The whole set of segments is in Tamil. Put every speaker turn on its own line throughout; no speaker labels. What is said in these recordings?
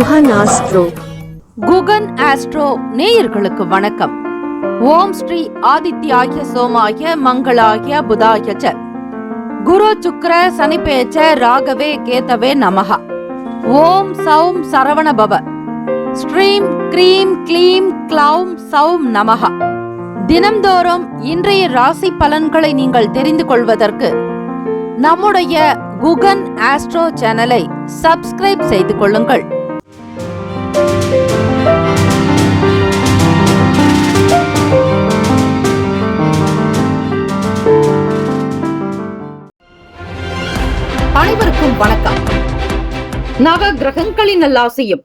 குகன் ஆஸ்ட்ரோ.
குகன் ஆஸ்ட்ரோ நேயர்களுக்கு வணக்கம். ஓம் ஸ்ரீ ஆதித்யாய சோமாய மங்களாய புதாய ச குரு சுக்ர சனிபேச்ச ராகவே கேதவே நமஹ. ஓம் சௌம் சரவண பவ. ஸ்ரீம் க்ரீம் க்ளீம் க்ளௌம் சௌம் நமஹ. தினம்தோறும் இன்றைய ராசி பலன்களை நீங்கள் தெரிந்து கொள்வதற்கு நம்முடைய குகன் ஆஸ்ட்ரோ சேனலை சப்ஸ்கிரைப் செய்து கொள்ளுங்கள். அனைவருக்கும் வணக்கம். நவ கிரகங்களின் நல்லாசியும்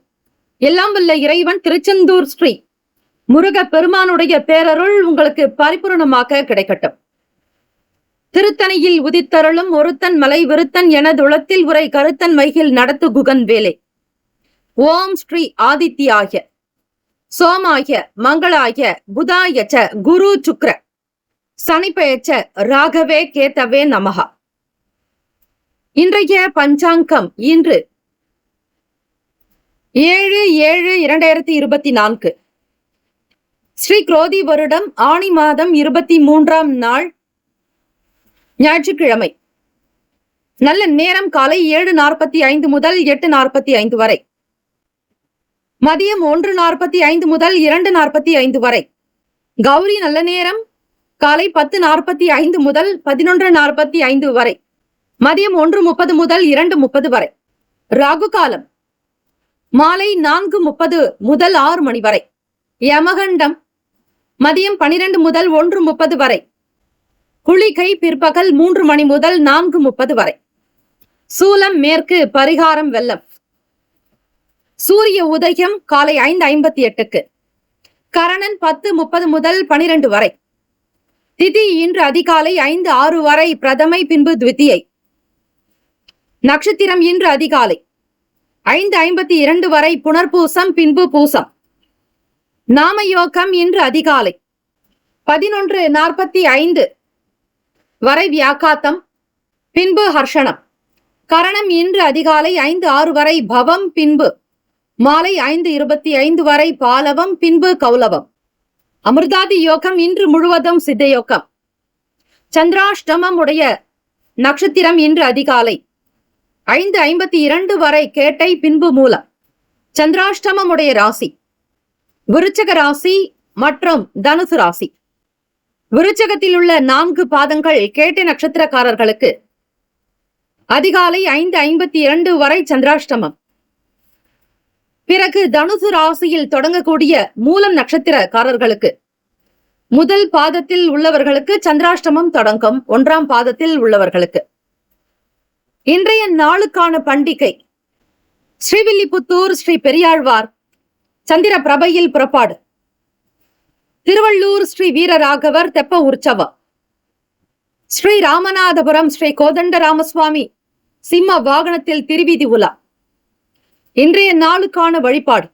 எல்லாம் வல்ல இறைவன் திருச்செந்தூர் ஸ்ரீ முருக பெருமானுடைய பேரருள் உங்களுக்கு பரிபூரணமாக கிடைக்கட்டும். திருத்தணியில் உதித்தருளும் ஒருத்தன் மலை விருத்தன் எனதுளத்தில் உரை கருத்தன் மைகில் நடத்து குகன் வேலை. ஓம் ஸ்ரீ ஆதித்யாய சோமாய மங்களாய புதாய ச குரு சுக்ர சனிபெயச்ச ராகவே கேதவே நமஹ. இன்றைய பஞ்சாங்கம் இன்று 7/7/2024 ஸ்ரீ குரோதி வருடம் ஆணி மாதம் 23ஆம் நாள் ஞாயிற்றுக்கிழமை. நல்ல நேரம் காலை 7:45 முதல் 8:45 வரை. மதியம் 1:45 முதல் 2:45 வரை. கௌரி நல்ல நேரம் காலை 10:45 முதல் 11:45 வரை. மதியம் 1:30 முதல் 2:30 வரை. ராகு காலம் மாலை 4:30 முதல் 6 மணி வரை. யமகண்டம் மதியம் 12 முதல் 1:30 வரை. குளிகை பிற்பகல் 3 மணி முதல் 4:30 வரை. சூலம் மேற்கு, பரிகாரம் வெள்ளம். சூரிய உதயம் காலை 5:58. கரணன் 10:30 முதல் 12 வரை. திதி இன்று அதிகாலை 5:06 வரை பிரதமை, பின்பு த்விதியை. நட்சத்திரம் இன்று அதிகாலை 5:52 வரை புனர்பூசம், பின்பு பூசம். நாமயோகம் இன்று அதிகாலை 11:45 வரை வியாக்காத்தம், பின்பு ஹர்ஷணம். கரணம் இன்று அதிகாலை 5:06 வரை பவம், பின்பு மாலை 5:25 வரை பாலவம், பின்பு கௌலவம். அமிர்தாதி யோகம் இன்று முழுவதும் சித்தயோகம். சந்திராஷ்டமம் உடைய நட்சத்திரம் இன்று அதிகாலை 5:52 வரை கேட்டை, பின்பு மூலம். சந்திராஷ்டமம் உடைய ராசி விருச்சக ராசி மற்றும் தனுசு ராசி. விருச்சகத்தில் உள்ள 4 பாதங்கள் கேட்டை நட்சத்திரக்காரர்களுக்கு அதிகாலை 5:52 வரை சந்திராஷ்டமம். பிறகு தனுசு ராசியில் தொடங்கக்கூடிய மூலம் நட்சத்திரக்காரர்களுக்கு முதல் பாதத்தில் உள்ளவர்களுக்கு சந்திராஷ்டமம் தொடங்கும். 1ஆம் பாதத்தில் உள்ளவர்களுக்கு இன்றைய நாளுக்கான பண்டிகை ஸ்ரீவில்லிபுத்தூர் ஸ்ரீ பெரியாழ்வார் சந்திர பிரபையில் புறப்பாடு. திருவள்ளூர் ஸ்ரீ வீரராகவர் தெப்ப உற்சவம். ஸ்ரீ ராமநாதபுரம் ஸ்ரீ கோதண்ட ராமசுவாமி சிம்ம வாகனத்தில் திருவீதி உலா. இன்றைய நாளுக்கான வழிபாடு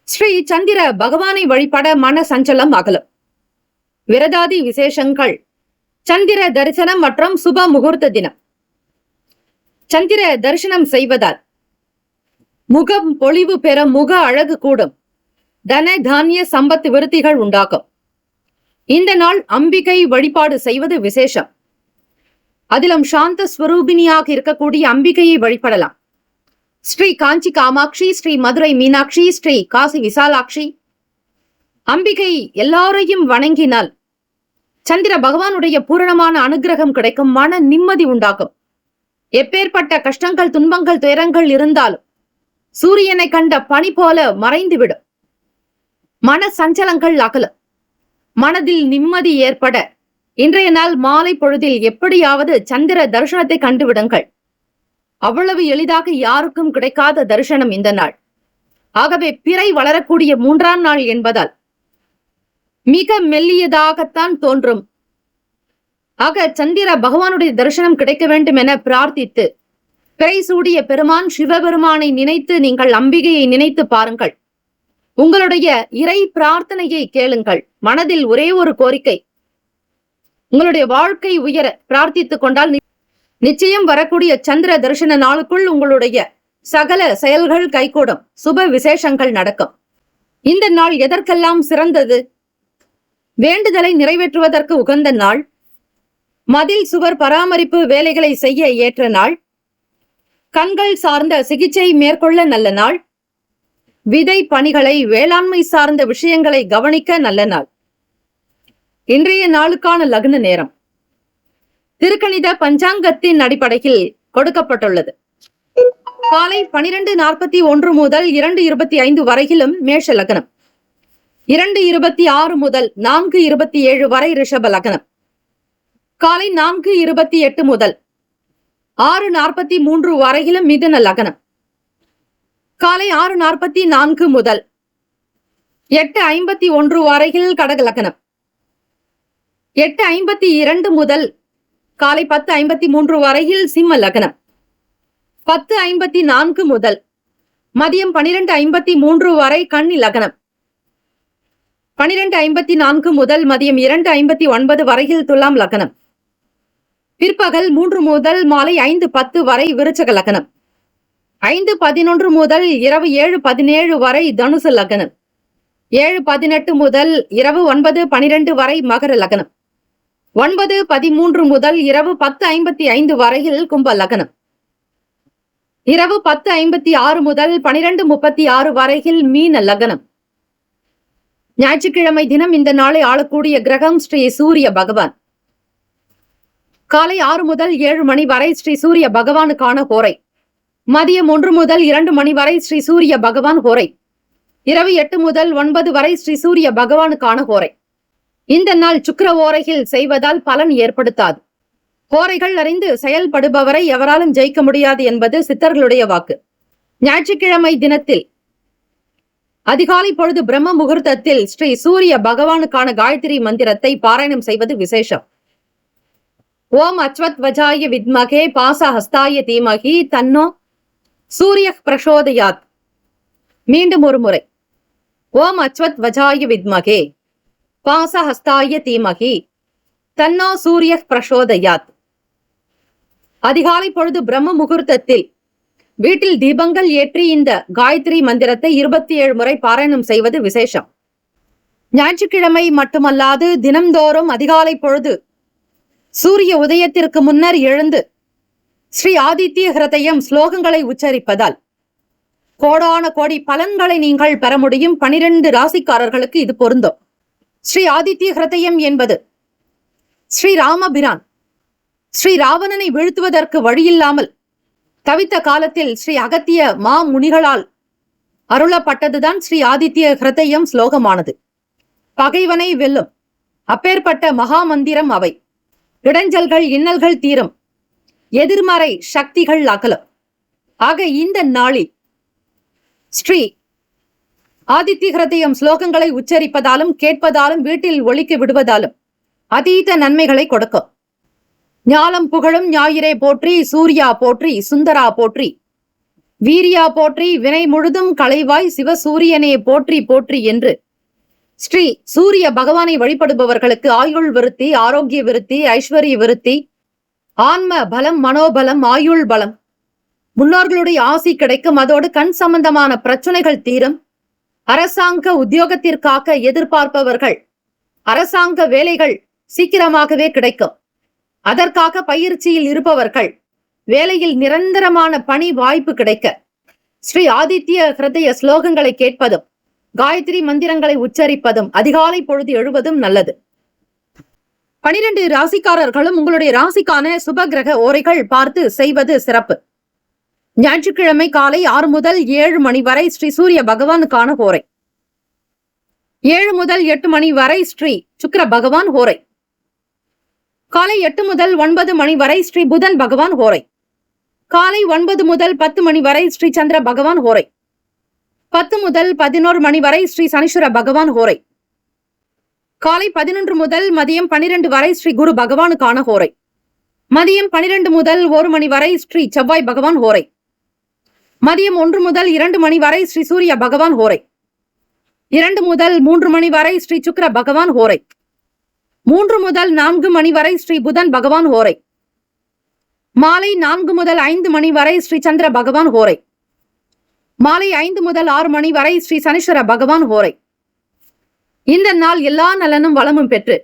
ஸ்ரீ சந்திர பகவானை வழிபட மன சஞ்சலம் அகலம். விரதாதி விசேஷங்கள் சந்திர தரிசனம் மற்றும் சுப முகூர்த்த தினம். சந்திர தரிசனம் செய்வதால் முகம் பொலிவு பெற முக அழகு கூடும். தன தானிய சம்பத்து விருத்திகள் உண்டாகும். இந்த நாள் அம்பிகை வழிபாடு செய்வது விசேஷம். அதிலும் சாந்த ஸ்வரூபிணியாக இருக்கக்கூடிய அம்பிகையை வழிபடலாம். ஸ்ரீ காஞ்சி காமாட்சி, ஸ்ரீ மதுரை மீனாட்சி, ஸ்ரீ காசி விசாலாட்சி அம்பிகை எல்லாரையும் வணங்கினால் சந்திர பகவானுடைய பூரணமான அனுகிரகம் கிடைக்கும். மன நிம்மதி உண்டாகும். எப்பேற்பட்ட கஷ்டங்கள், துன்பங்கள், துயரங்கள் இருந்தாலும் சூரியனை கண்ட பனி போல மறைந்துவிடும். மன சஞ்சலங்கள் அகல. மனதில் நிம்மதி ஏற்பட இன்றைய நாள் மாலை பொழுதில் எப்படியாவது சந்திர தரிசனத்தை கண்டுவிடுங்கள். அவ்வளவு எளிதாக யாருக்கும் கிடைக்காத தரிசனம் இந்த நாள். ஆகவே பிறை வளரக்கூடிய 3ஆம் நாள் என்பதால் மிக மெல்லியதாகத்தான் தோன்றும். ஆக சந்திர பகவானுடைய தரிசனம் கிடைக்க வேண்டும் என பிரார்த்தித்து பிறை சூடிய பெருமான் சிவபெருமானை நினைத்து நீங்கள் அம்பிகையை நினைத்து பாருங்கள். உங்களுடைய இறை பிரார்த்தனையை கேளுங்கள். மனதில் ஒரே ஒரு கோரிக்கை, உங்களுடைய வாழ்க்கை உயர பிரார்த்தித்துக் கொண்டால் நிச்சயம் வரக்கூடிய சந்திர தரிசன நாளுக்குள் உங்களுடைய சகல செயல்கள் கைகூடும், சுப விசேஷங்கள் நடக்கும். இந்த நாள் எதற்கெல்லாம் சிறந்தது? வேண்டுதலை நிறைவேற்றுவதற்கு உகந்த நாள், மதில் சுவர் பராமரிப்பு வேலைகளை செய்ய ஏற்ற நாள், கண்கள் சார்ந்த சிகிச்சை மேற்கொள்ள நல்ல நாள், விதை பணிகளை வேளாண்மை சார்ந்த விஷயங்களை கவனிக்க நல்ல நாள். இன்றைய நாளுக்கான லக்ன நேரம் திருக்கணித பஞ்சாங்கத்தின் அடிப்படையில் கொடுக்கப்பட்டுள்ளது. காலை 12:41 முதல் 2:25 வரையிலும் மேஷ லக்னம், 2:26 முதல் 4:27 வரை ரிஷப லக்னம், காலை 4:28 முதல் 6:43 வரையிலும் மிதுன லக்னம், காலை 6:44 முதல் 8:51 வரையில் கடக லக்னம், 8:52 முதல் காலை 10:53 வரையில் சிம்ம லக்னம், 10:54 முதல் மதியம் 12:53 வரை கன்னி லக்னம், 12:54 முதல் மதியம் 2:59 வரையில் துலாம் லக்னம், பிற்பகல் 3 முதல் மாலை 5:10 வரை விருச்சக லக்னம், 5:11 முதல் இரவு 7:17 வரை தனுசு லக்னம், 7:18 முதல் இரவு 9:12 வரை மகர லக்னம், 9:13 முதல் இரவு 10:55 வரையில் கும்ப லக்னம், இரவு 10:56 முதல் 12:36 வரையில் மீன லக்னம். ஞாயிற்றுக்கிழமை தினம் இந்த நாளை ஆளக்கூடிய கிரகம் ஸ்ரீ சூரிய பகவான். காலை 6 முதல் 7 மணி வரை ஸ்ரீ சூரிய பகவானுக்கான ஹோரை, மதியம் 1 முதல் 2 மணி வரை ஸ்ரீ சூரிய பகவான் ஹோரை, இரவு 8 முதல் 9 வரை ஸ்ரீ சூரிய பகவானுக்கான ஹோரை. இந்த நாள் சுக்கிர ஓரையில் செய்வதால் பலன் ஏற்படுத்தாது. ஹோரைகள் அறிந்து செயல்படுபவரை எவராலும் ஜெயிக்க முடியாது என்பது சித்தர்களுடைய வாக்கு. ஞாயிற்றுக்கிழமை தினத்தில் அதிகாலை பொழுது பிரம்ம முகூர்த்தத்தில் ஸ்ரீ சூரிய பகவானுக்கான காயத்ரி மந்திரத்தை பாராயணம் செய்வது விசேஷம். ஓம் அச்வத்வஜாய வித்மகே பாசஹஸ்தாய தீமகி தன்னோ சூரிய பிரசோதயாத். மீண்டும் ஒரு முறை, ஓம் அச்வத்வஜாய வித்மகே பாசஹஸ்தாய தீமகி தன்னோ சூரிய பிரசோதயாத். அதிகாலை பொழுது பிரம்ம முகூர்த்தத்தில் வீட்டில் தீபங்கள் ஏற்றி இந்த காயத்ரி மந்திரத்தை 27 முறை பாராயணம் செய்வது விசேஷம். ஞாயிற்றுக்கிழமை மட்டுமல்லாது தினம்தோறும் அதிகாலை பொழுது சூரிய உதயத்திற்கு முன்னர் எழுந்து ஸ்ரீ ஆதித்ய ஹிருதயம் ஸ்லோகங்களை உச்சரிப்பதால் கோடான கோடி பலன்களை நீங்கள் பெற முடியும். 12 ராசிக்காரர்களுக்கு இது பொருந்தும். ஸ்ரீ ஆதித்ய ஹிருதயம் என்பது ஸ்ரீ ராமபிரான் ஸ்ரீ ராவணனை வீழ்த்துவதற்கு வழியில்லாமல் தவித்த காலத்தில் ஸ்ரீ அகத்திய மா முனிகளால் அருளப்பட்டதுதான் ஸ்ரீ ஆதித்ய ஹிருதயம் ஸ்லோகமானது. பகைவனை வெல்லும் அப்பேற்பட்ட மகா மந்திரம் அவை. இடைஞ்சல்கள் இன்னல்கள் தீரும், எதிர்மறை சக்திகள் அகலும். ஆக இந்த நாளில் ஸ்ரீ ஆதித்ய ஹிருதயம் ஸ்லோகங்களை உச்சரிப்பதாலும் கேட்பதாலும் வீட்டில் ஒலிக்க விடுவதாலும் அதீத நன்மைகளை கொடுக்கும். ஞாலம் புகழும் ஞாயிறே போற்றி, சூர்யா போற்றி, சுந்தரா போற்றி, வீரியா போற்றி, வினை முழுதும் களைவாய் சிவசூரியனே போற்றி போற்றி என்று ஸ்ரீ சூரிய பகவானை வழிபடுபவர்களுக்கு ஆயுள் விருத்தி, ஆரோக்கிய விருத்தி, ஐஸ்வர்ய விருத்தி, ஆன்ம பலம், மனோபலம், ஆயுள் பலம், முன்னோர்களுடைய ஆசி கிடைக்கும். அதோடு கண் சம்பந்தமான பிரச்சனைகள் தீரும். அரசாங்க உத்தியோகத்திற்காக எதிர்பார்ப்பவர்கள் அரசாங்க வேலைகள் சீக்கிரமாகவே கிடைக்கும். அதற்காக பயிற்சியில் இருப்பவர்கள் வேலையில் நிரந்தரமான பணி வாய்ப்பு கிடைக்க ஸ்ரீ ஆதித்ய ஹிருதய ஸ்லோகங்களை கேட்பதும் காயத்ரி மந்திரங்களை உச்சரிப்பதும் அதிகாலை பொழுது எழுவதும் நல்லது. 12 ராசிக்காரர்களும் உங்களுடைய ராசிக்கான சுப கிரக ஓரைகள் பார்த்து செய்வது சிறப்பு. ஞாயிற்றுக்கிழமை காலை 6 முதல் 7 மணி வரை ஸ்ரீ சூரிய பகவானுக்கான ஹோரை, 7 முதல் 8 மணி வரை ஸ்ரீ சுக்கிர பகவான் ஹோரை, காலை 8 முதல் 9 மணி வரை ஸ்ரீ புதன் பகவான் ஹோரை, காலை 9 முதல் 10 மணி வரை ஸ்ரீ சந்திர பகவான் ஹோரை, 10 முதல் 11 மணி வரை ஸ்ரீ சனீஸ்வர பகவான் ஹோரை, காலை 11 முதல் மதியம் 12 வரை ஸ்ரீ குரு பகவானுக்கான ஹோரை, மதியம் 12 முதல் 1 மணி வரை ஸ்ரீ செவ்வாய் பகவான் ஹோரை, மதியம் 1 முதல் 2 மணி வரை ஸ்ரீ சூரிய பகவான் ஹோரை, 2 முதல் 3 மணி வரை ஸ்ரீ சுக்கிர பகவான் ஹோரை, 3 முதல் 4 மணி வரை ஸ்ரீ புதன் பகவான் ஹோரை, மாலை 4 முதல் 5 மணி வரை ஸ்ரீ சந்திர பகவான் ஹோரை, மாலை 5 முதல் 6 மணி வரை ஸ்ரீ சனீஸ்வர பகவான் ஹோரை. இந்த நாள் எல்லா நலனும் வளமும் பெற்று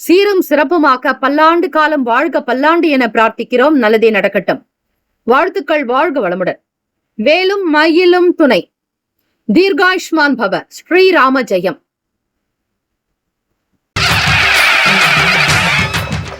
சீரும் சிறப்புமாக்க பல்லாண்டு காலம் வாழ்க பல்லாண்டு என பிரார்த்திக்கிறோம். நல்லதே நடக்கட்டும். வாழ்த்துக்கள். வாழ்க வளமுடன். வேலும் மயிலும் துணை. தீர்காயுஷ்மான் பவ. ஸ்ரீராம ஜெயம்.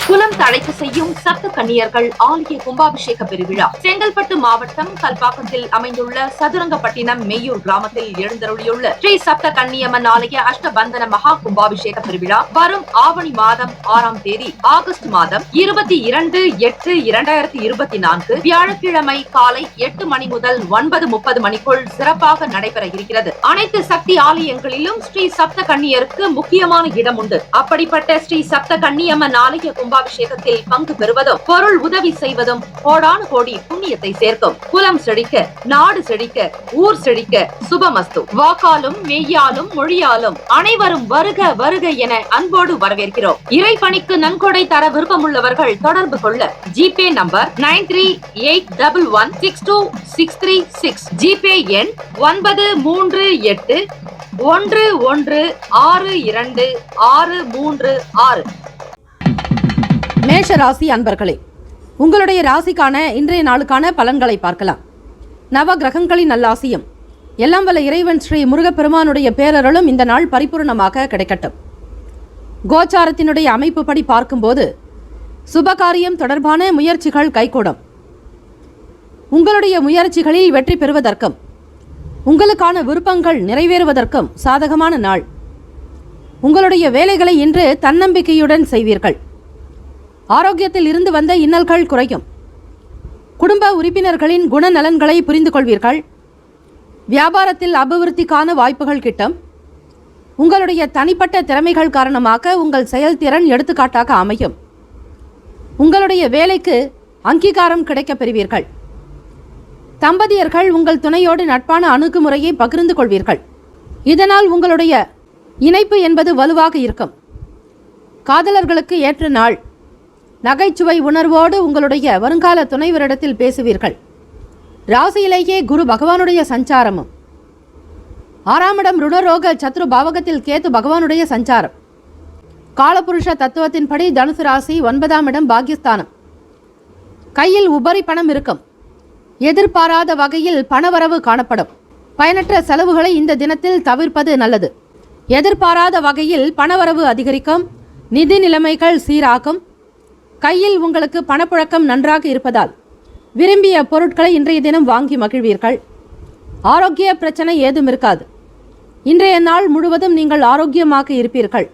குலம் தழைக்க செய்யும் சப்த கன்னியர்கள் ஆலய கும்பாபிஷேக பெருவிழா செங்கல்பட்டு மாவட்டம் கல்பாக்கத்தில் அமைந்துள்ள சதுரங்கப்பட்டினம் மெய்யூர் கிராமத்தில் எழுந்தருளியுள்ள ஸ்ரீ சப்த கன்னியம்மன் ஆலய அஷ்டபந்தன மகா கும்பாபிஷேக பெருவிழா வரும் ஆவணி மாதம் 6ஆம் தேதி ஆகஸ்ட் மாதம் 22/8/2024 வியாழக்கிழமை காலை 8 மணி முதல் 9:30 மணிக்குள் சிறப்பாக நடைபெற இருக்கிறது. அனைத்து சக்தி ஆலயங்களிலும் ஸ்ரீ சப்த கன்னியருக்கு முக்கியமான இடம் உண்டு. அப்படிப்பட்ட ஸ்ரீ சப்த கன்னியம்மன் ஆலய கும்பாபிஷேகத்தில் பங்கு பெறுவதும் பொருள் உதவி செய்வதும் கோடானு கோடி புண்ணியத்தை சேர்க்கும். குலம் செழிக்க, நாடு செழிக்க, ஊர் செழிக்க சுபமஸ்து. வாக்காலும் மெய்யாலும் மொழியாலும் அனைவரும் வருக வருக என அன்போடு வரவேற்கிறோம். இறைப்பணிக்கு நன்கொடை தர விருப்பமுள்ளவர்கள் தொடர்பு கொள்ள ஜிபே நம்பர் 9381162636, ஜிபே எண் 93811626336.
மேஷ ராசி அன்பர்களே, உங்களுடைய ராசிக்கான இன்றைய நாளுக்கான பலன்களை பார்க்கலாம். நவ கிரகங்களின் நல்லாசியும் எல்லாம் வல்ல இறைவன் ஸ்ரீ முருகப்பெருமானுடைய பேரருளும் இந்த நாள் பரிபூர்ணமாக கிடைக்கட்டும். கோச்சாரத்தினுடைய அமைப்பு படி பார்க்கும்போது சுபகாரியம் தொடர்பான முயற்சிகள் கைகூடும். உங்களுடைய முயற்சிகளில் வெற்றி பெறுவதற்கும் உங்களுக்கான விருப்பங்கள் நிறைவேறுவதற்கும் சாதகமான நாள். உங்களுடைய வேலைகளை இன்று தன்னம்பிக்கையுடன் செய்வீர்கள். ஆரோக்கியத்தில் இருந்து வந்த இன்னல்கள் குறையும். குடும்ப உறுப்பினர்களின் குணநலன்களை புரிந்து கொள்வீர்கள். வியாபாரத்தில் அபிவிருத்திக்கான வாய்ப்புகள் கிட்டும். உங்களுடைய தனிப்பட்ட திறமைகள் காரணமாக உங்கள் செயல்திறன் எடுத்துக்காட்டாக அமையும். உங்களுடைய வேலைக்கு அங்கீகாரம் கிடைக்கப் பெறுவீர்கள். தம்பதியர்கள் உங்கள் துணையோடு நட்பான அணுகுமுறையை பகிர்ந்து கொள்வீர்கள். இதனால் உங்களுடைய இணைப்பு என்பது வலுவாக இருக்கும். காதலர்களுக்கு ஏற்ற நாள். நகைச்சுவை உணர்வோடு உங்களுடைய வருங்கால துணைவரிடத்தில் பேசுவீர்கள். ராசியிலேயே குரு பகவானுடைய சஞ்சாரமும் 6ஆம் இடம் ருணரோக சத்ரு பாவகத்தில் கேத்து பகவானுடைய சஞ்சாரம். காலபுருஷ தத்துவத்தின்படி தனுசு ராசி 9ஆம் இடம் பாக்கியஸ்தானம். கையில் உபரி பணம் இருக்கும். எதிர்பாராத வகையில் பணவரவு காணப்படும். பயனற்ற செலவுகளை இந்த தினத்தில் தவிர்ப்பது நல்லது. எதிர்பாராத வகையில் பணவரவு அதிகரிக்கும். நிதி நிலைமைகள் சீராகும். கையில் உங்களுக்கு பணப்புழக்கம் நன்றாக இருப்பதால் விரும்பிய பொருட்களை இன்றைய தினம் வாங்கி மகிழ்வீர்கள். ஆரோக்கிய பிரச்சனை ஏதும் இருக்காது. இன்றைய நாள் முழுவதும் நீங்கள் ஆரோக்கியமாக இருப்பீர்கள்.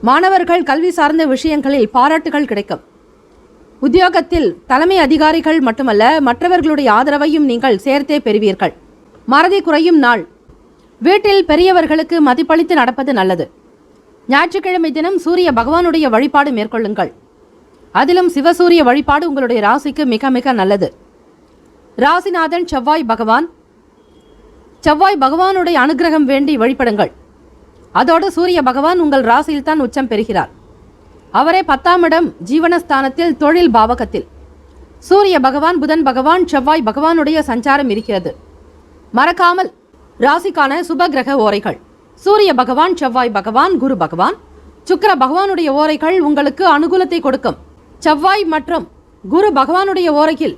மாணவர்கள் கல்வி சார்ந்த விஷயங்களில் பாராட்டுகள் கிடைக்கும். உத்தியோகத்தில் தலைமை அதிகாரிகள் மட்டுமல்ல, மற்றவர்களுடைய ஆதரவையும் நீங்கள் சேர்த்தே பெறுவீர்கள். மறதி குறையும் நாள். வீட்டில் பெரியவர்களுக்கு மதிப்பளித்து நடப்பது நல்லது. ஞாயிற்றுக்கிழமை தினம் சூரிய பகவானுடைய வழிபாடு மேற்கொள்ளுங்கள். அதிலும் சிவசூரிய வழிபாடு உங்களுடைய ராசிக்கு மிக மிக நல்லது. ராசிநாதன் செவ்வாய் பகவான். செவ்வாய் பகவானுடைய அனுகிரகம் வேண்டி வழிபடுங்கள். அதோடு சூரிய பகவான் உங்கள் ராசியில் தான் உச்சம் பெறுகிறார். அவரே 10ஆம் இடம் ஜீவனஸ்தானத்தில் தொழில் பாவகத்தில். சூரிய பகவான், புதன் பகவான், செவ்வாய் பகவானுடைய சஞ்சாரம் இருக்கிறது. மறக்காமல் ராசிக்கான சுப கிரக ஓரைகள். சூரிய பகவான், செவ்வாய் பகவான், குரு பகவான், சுக்கிர பகவானுடைய ஓரைகள் உங்களுக்கு அனுகூலத்தை கொடுக்கும். செவ்வாய் மற்றும் குரு பகவானுடைய ஓரையில்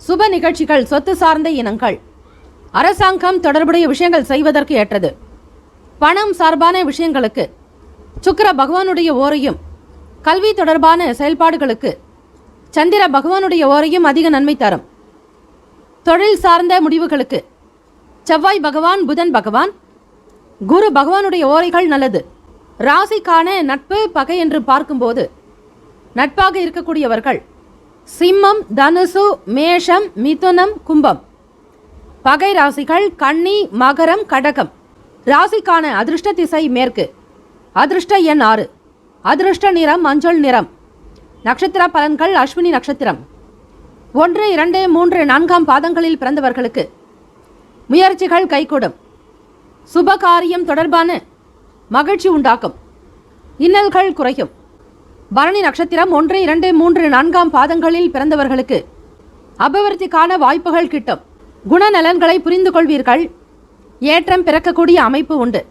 சுப நிகழ்ச்சிகள், சொத்து சார்ந்த இனங்கள், அரசாங்கம் தொடர்புடைய விஷயங்கள் செய்வதற்கு ஏற்றது. பணம் சார்பான விஷயங்களுக்கு சுக்கிர பகவானுடைய ஓரையும், கல்வி தொடர்பான செயல்பாடுகளுக்கு சந்திர பகவானுடைய ஓரையும் அதிக நன்மை தரும். தொழில் சார்ந்த முடிவுகளுக்கு செவ்வாய் பகவான், புதன் பகவான், குரு பகவானுடைய ஓரைகள் நல்லது. ராசிக்கான நட்பு பகை என்று பார்க்கும்போது நட்பாக இருக்கக்கூடியவர்கள் சிம்மம், தனுசு, மேஷம், மிதுனம், கும்பம். பகை ராசிகள் கன்னி, மகரம், கடகம். ராசிக்கான அதிர்ஷ்ட திசை மேற்கு. அதிர்ஷ்ட எண் 6. அதிர்ஷ்ட நிறம் மஞ்சள் நிறம். நட்சத்திர பலன்கள் அஸ்வினி நட்சத்திரம். 1, 2, 3, 4ஆம் பாதங்களில் பிறந்தவர்களுக்கு முயற்சிகள் கைகூடும். சுபகாரியம் தொடர்பான மகிழ்ச்சி உண்டாக்கும். இன்னல்கள் குறையும். பரணி நட்சத்திரம் 1, 2, 3, 4ஆம் பாதங்களில் பிறந்தவர்களுக்கு அபிவிருத்திக்கான வாய்ப்புகள் கிட்டும். குணநலன்களை புரிந்து கொள்வீர்கள். ஏற்றம் பிறக்கக்கூடிய அமைப்பு உண்டு.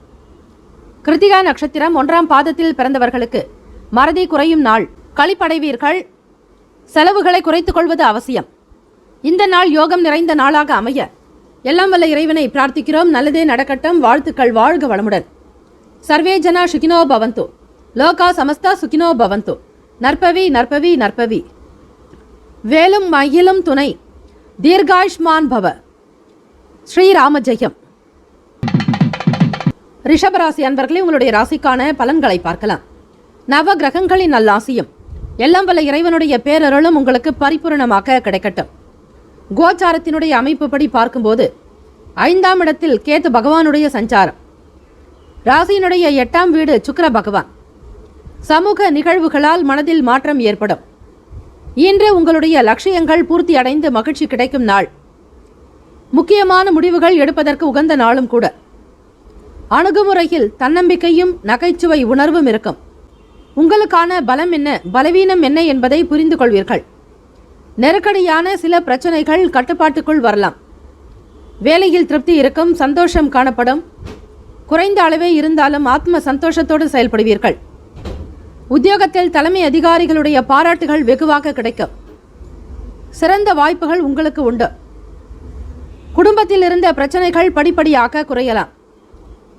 கிருத்திகா நட்சத்திரம் 1ஆம் பாதத்தில் பிறந்தவர்களுக்கு மறதி குறையும் நாள். களிப்படைவீர்கள். செலவுகளை குறைத்துக் கொள்வது அவசியம். இந்த நாள் யோகம் நிறைந்த நாளாக அமைய எல்லாம் வல்ல இறைவனை பிரார்த்திக்கிறோம். நல்லதே நடக்கட்டும். வாழ்த்துக்கள். வாழ்க வளமுடன். சர்வே ஜனா சுகினோ பவந்து. லோகா சமஸ்தா சுகினோ பவந்து. நற்பவி நற்பவி நற்பவி. வேலும் மயிலும் துணை. தீர்காயுஷ்மான் பவ. ஸ்ரீராம ஜெயம். ரிஷபராசி அன்பர்களே, உங்களுடைய ராசிக்கான பலன்களை பார்க்கலாம். நவ கிரகங்களின் நல்லாசியும் எல்லாம் வல்ல இறைவனுடைய பேரருளும் உங்களுக்கு பரிபூரணமாக கிடைக்கட்டும். கோச்சாரத்தினுடைய அமைப்புப்படி பார்க்கும்போது 5ஆம் இடத்தில் கேத்து பகவானுடைய சஞ்சாரம். ராசியினுடைய 8ஆம் வீடு சுக்கிர பகவான். சமூக நிகழ்வுகளால் மனதில் மாற்றம் ஏற்படும். இன்று உங்களுடைய லட்சியங்கள் பூர்த்தி அடைந்து மகிழ்ச்சி கிடைக்கும் நாள். முக்கியமான முடிவுகள் எடுப்பதற்கு உகந்த நாளும் கூட. அணுகுமுறையில் தன்னம்பிக்கையும் நகைச்சுவை உணர்வும் இருக்கும். உங்களுக்கான பலம் என்ன, பலவீனம் என்ன என்பதை புரிந்து கொள்வீர்கள். நெருக்கடியான சில பிரச்சனைகள் கட்டுப்பாட்டுக்குள் வரலாம். வேலையில் திருப்தி இருக்கும். சந்தோஷம் காணப்படும். குறைந்த அளவே இருந்தாலும் ஆத்ம சந்தோஷத்தோடு செயல்படுவீர்கள். உத்தியோகத்தில் தலைமை அதிகாரிகளுடைய பாராட்டுகள் வெகுவாக கிடைக்கும். சிறந்த வாய்ப்புகள் உங்களுக்கு உண்டு. குடும்பத்தில் இருந்த பிரச்சனைகள் படிப்படியாக குறையலாம்.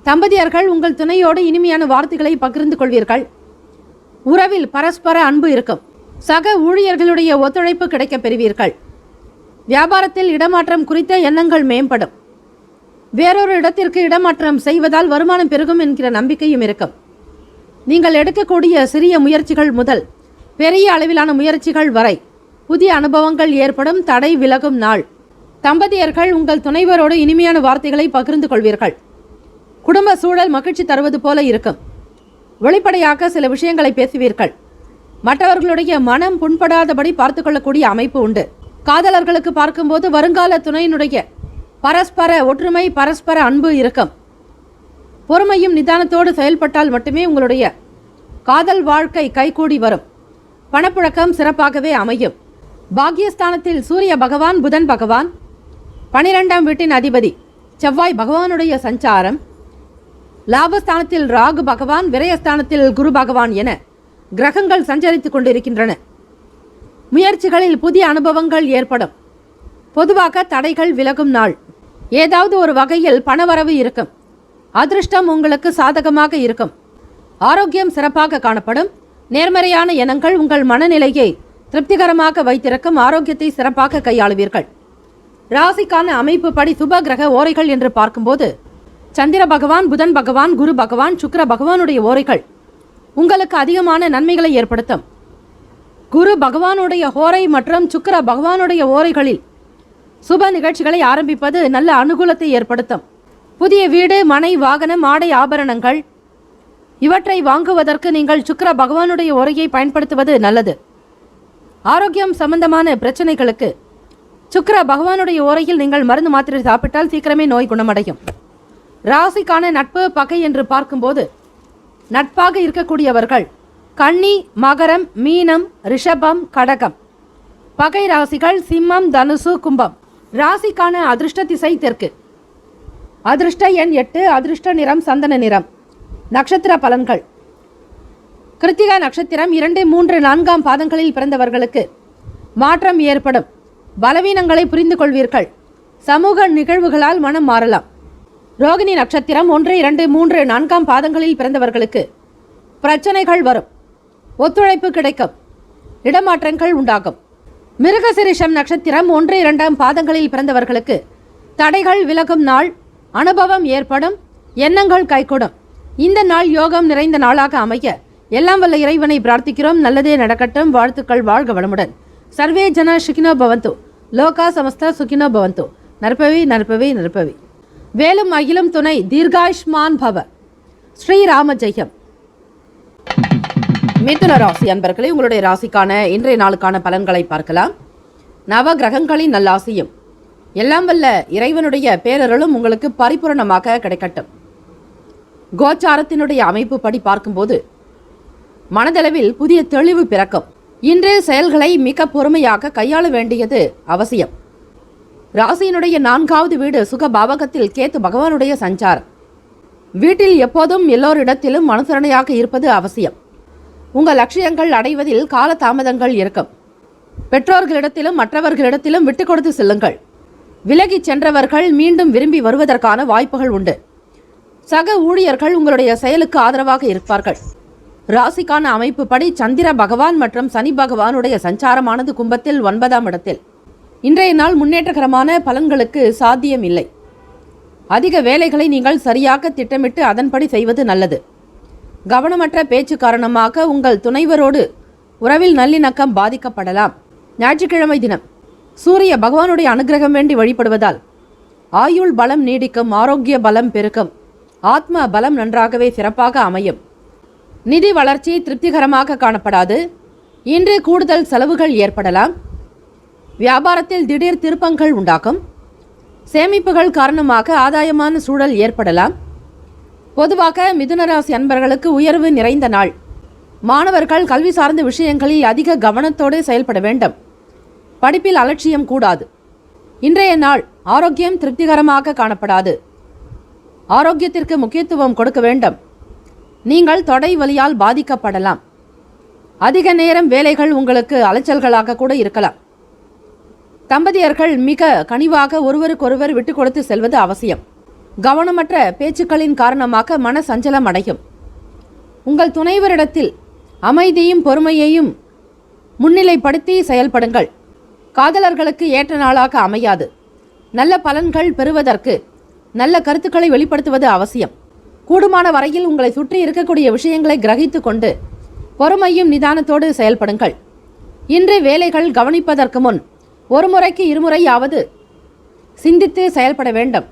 தம்பதியர்கள் உங்கள் துணையோடு இனிமையான வார்த்தைகளை பகிர்ந்து கொள்வீர்கள். உறவில் பரஸ்பர அன்பு இருக்கும். சக ஊழியர்களுடைய ஒத்துழைப்பு கிடைக்கப் பெறுவீர்கள். வியாபாரத்தில் இடமாற்றம் குறித்த எண்ணங்கள் மேம்படும். வேறொரு இடத்திற்கு இடமாற்றம் செய்வதால் வருமானம் பெருகும் என்கிற நம்பிக்கையும் இருக்கும். நீங்கள் எடுக்கக்கூடிய சிறிய முயற்சிகள் முதல் பெரிய அளவிலான முயற்சிகள் வரை புதிய அனுபவங்கள் ஏற்படும். தடை விலகும் நாள். தம்பதியர்கள் உங்கள் துணைவரோடு இனிமையான வார்த்தைகளை பகிர்ந்து கொள்வீர்கள். குடும்ப சூழல் மகிழ்ச்சி தருவது போல இருக்கும். வெளிப்படையாக சில விஷயங்களை பேசுவீர்கள். மற்றவர்களுடைய மனம் புண்படாதபடி பார்த்து கொள்ளக்கூடிய அமைப்பு உண்டு. காதலர்களுக்கு பார்க்கும்போது வருங்கால துணையினுடைய பரஸ்பர ஒற்றுமை, பரஸ்பர அன்பு இருக்கும். பொறுமையும் நிதானத்தோடு செயல்பட்டால் மட்டுமே உங்களுடைய காதல் வாழ்க்கை கைகூடி வரும். பணப்புழக்கம் சிறப்பாகவே அமையும். பாக்யஸ்தானத்தில் சூரிய பகவான், புதன் பகவான், 12ஆம் வீட்டின் அதிபதி செவ்வாய் பகவானுடைய சஞ்சாரம், லாபஸ்தானத்தில் ராகு பகவான், விரயஸ்தானத்தில் குரு பகவான் என கிரகங்கள் சஞ்சரித்துக் கொண்டிருக்கின்றன. முயற்சிகளில் புதிய அனுபவங்கள் ஏற்படும். பொதுவாக தடைகள் விலகும் நாள். ஏதாவது ஒரு வகையில் பணவரவு இருக்கும். அதிர்ஷ்டம் உங்களுக்கு சாதகமாக இருக்கும். ஆரோக்கியம் சிறப்பாக காணப்படும். நேர்மறையான எண்ணங்கள் உங்கள் மனநிலையை திருப்திகரமாக வைத்திருக்கும். ஆரோக்கியத்தை சிறப்பாக கையாளுவீர்கள். ராசிக்கான அமைப்பு படி சுப கிரக ஓரைகள் என்று பார்க்கும்போது சந்திர பகவான், புதன் பகவான், குரு பகவான், சுக்கிர பகவானுடைய ஓரைகள் உங்களுக்கு அதிகமான நன்மைகளை ஏற்படுத்தும். குரு பகவானுடைய ஓரை மற்றும் சுக்கிர பகவானுடைய ஓரைகளில் சுப நிகழ்ச்சிகளை ஆரம்பிப்பது நல்ல அனுகூலத்தை ஏற்படுத்தும். புதிய வீடு, மனை, வாகனம், ஆடை, ஆபரணங்கள் இவற்றை வாங்குவதற்கு நீங்கள் சுக்கிர பகவானுடைய ஓரையை பயன்படுத்துவது நல்லது. ஆரோக்கியம் சம்பந்தமான பிரச்சனைகளுக்கு சுக்கிர பகவானுடைய ஓரையில் நீங்கள் மருந்து மாத்திரை சாப்பிட்டால் சீக்கிரமே நோய் குணமடையும். ராசிக்கான நட்பு பகை என்று பார்க்கும்போது நட்பாக இருக்கக்கூடியவர்கள் கன்னி, மகரம், மீனம், ரிஷபம், கடகம். பகை ராசிகள் சிம்மம், தனுசு, கும்பம். ராசிக்கான அதிர்ஷ்ட திசை தெற்கு. அதிர்ஷ்ட எண் 8. அதிர்ஷ்ட நிறம் சந்தன நிறம். நட்சத்திர பலன்கள். கிருத்திகா நட்சத்திரம் 2, 3, 4ஆம் பாதங்களில் பிறந்தவர்களுக்கு மாற்றம் ஏற்படும். பலவீனங்களை புரிந்து கொள்வீர்கள். சமூக நிகழ்வுகளால் மனம் மாறலாம். ரோகிணி நட்சத்திரம் 1, 2, 3, 4ஆம் பாதங்களில் பிறந்தவர்களுக்கு பிரச்சனைகள் வரும். ஒத்துழைப்பு கிடைக்கும். இடமாற்றங்கள் உண்டாகும். மிருகசிரிஷம் நட்சத்திரம் 1, 2ஆம் பாதங்களில் பிறந்தவர்களுக்கு தடைகள் விலகும் நாள். அனுபவம் ஏற்படும். எண்ணங்கள் கைகூடும். இந்த நாள் யோகம் நிறைந்த நாளாக அமைய எல்லாம் வல்ல இறைவனை பிரார்த்திக்கிறோம். நல்லதே நடக்கட்டும். வாழ்த்துக்கள். வாழ்க வளமுடன். சர்வே ஜன சுகினோ பவந்து. லோகா சமஸ்தா சுகினோ பவந்து. நற்பவி நற்பவி நற்பவி. வேலும் மயிலும் துணை. தீர்காயுஷ்மான் பவ. ஸ்ரீராம ஜெயம். மிதுன ராசி அன்பர்களே, உங்களுடைய ராசிக்கான இன்றைய நாளுக்கான பலன்களை பார்க்கலாம். நவ கிரகங்களின் நல்லாசியும் எல்லாம் வல்ல இறைவனுடைய பேரருளும் உங்களுக்கு பரிபூரணமாக கிடைக்கட்டும். கோச்சாரத்தினுடைய அமைப்பு படி பார்க்கும்போது மனதளவில் புதிய தெளிவு பிறக்கும். இன்றைய செயல்களை மிக பொறுமையாக கையாள வேண்டியது அவசியம். ராசியினுடைய 4வது வீடு சுக பாவகத்தில் கேத்து பகவானுடைய சஞ்சாரம். வீட்டில் எப்போதும் எல்லோரிடத்திலும் அனுசரணையாக இருப்பது அவசியம். உங்கள் லட்சியங்கள் அடைவதில் கால தாமதங்கள் இருக்கும். பெற்றோர்களிடத்திலும் மற்றவர்களிடத்திலும் விட்டு கொடுத்து செல்லுங்கள். விலகிச் சென்றவர்கள் மீண்டும் விரும்பி வருவதற்கான வாய்ப்புகள் உண்டு. சக ஊழியர்கள் உங்களுடைய செயலுக்கு ஆதரவாக இருப்பார்கள். ராசிக்கான அமைப்பு படி சந்திர பகவான் மற்றும் சனி பகவானுடைய சஞ்சாரமானது கும்பத்தில் 9ஆம் இடத்தில். இன்றைய நாள் முன்னேற்றகரமான பலன்களுக்கு சாத்தியம் இல்லை. அதிக வேலைகளை நீங்கள் சரியாக திட்டமிட்டு அதன்படி செய்வது நல்லது. கவனமற்ற பேச்சு காரணமாக உங்கள் துணைவரோடு உறவில் நல்லிணக்கம் பாதிக்கப்படலாம். ஞாயிற்றுக்கிழமை தினம் சூரிய பகவானுடைய அனுகிரகம் வேண்டி வழிபடுவதால் ஆயுள் பலம் நீடிக்கும், ஆரோக்கிய பலம் பெருக்கும், ஆத்ம பலம் நன்றாகவே சிறப்பாக அமையும். நிதி வளர்ச்சி திருப்திகரமாக காணப்படாது. இன்று கூடுதல் செலவுகள் ஏற்படலாம். வியாபாரத்தில் திடீர் திருப்பங்கள் உண்டாகும். சேமிப்புகள் காரணமாக ஆதாயமான சூழல் ஏற்படலாம். பொதுவாக மிதுனராசி அன்பர்களுக்கு உயர்வு நிறைந்த நாள். மாணவர்கள் கல்வி சார்ந்த விஷயங்களில் அதிக கவனத்தோடு செயல்பட வேண்டும். படிப்பில் அலட்சியம் கூடாது. இன்றைய நாள் ஆரோக்கியம் திருப்திகரமாக காணப்படாது. ஆரோக்கியத்திற்கு முக்கியத்துவம் கொடுக்க வேண்டும். நீங்கள் தொடை வலியால் பாதிக்கப்படலாம். அதிக நேரம் வேலைகள் உங்களுக்கு அலைச்சல்களாக கூட இருக்கலாம். தம்பதியர்கள் மிக கனிவாக ஒருவருக்கொருவர் விட்டு கொடுத்து செல்வது அவசியம். கவனமற்ற பேச்சுக்களின் காரணமாக மன சஞ்சலம் அடையும். உங்கள் துணைவரிடத்தில் அமைதியும் பொறுமையையும் முன்னிலைப்படுத்தி செயல்படுங்கள். காதலர்களுக்கு ஏற்ற நாளாக அமையாது. நல்ல பலன்கள் பெறுவதற்கு நல்ல கருத்துக்களை வெளிப்படுத்துவது அவசியம். கூடுமான வரையில் உங்களை சுற்றி இருக்கக்கூடிய விஷயங்களை கிரகித்து கொண்டு பொறுமையும் நிதானத்தோடு செயல்படுங்கள். இன்று வேலைகள் கவனிப்பதற்கு முன் ஒரு முறைக்கு இருமுறையாவது சிந்தித்து செயல்பட வேண்டும்.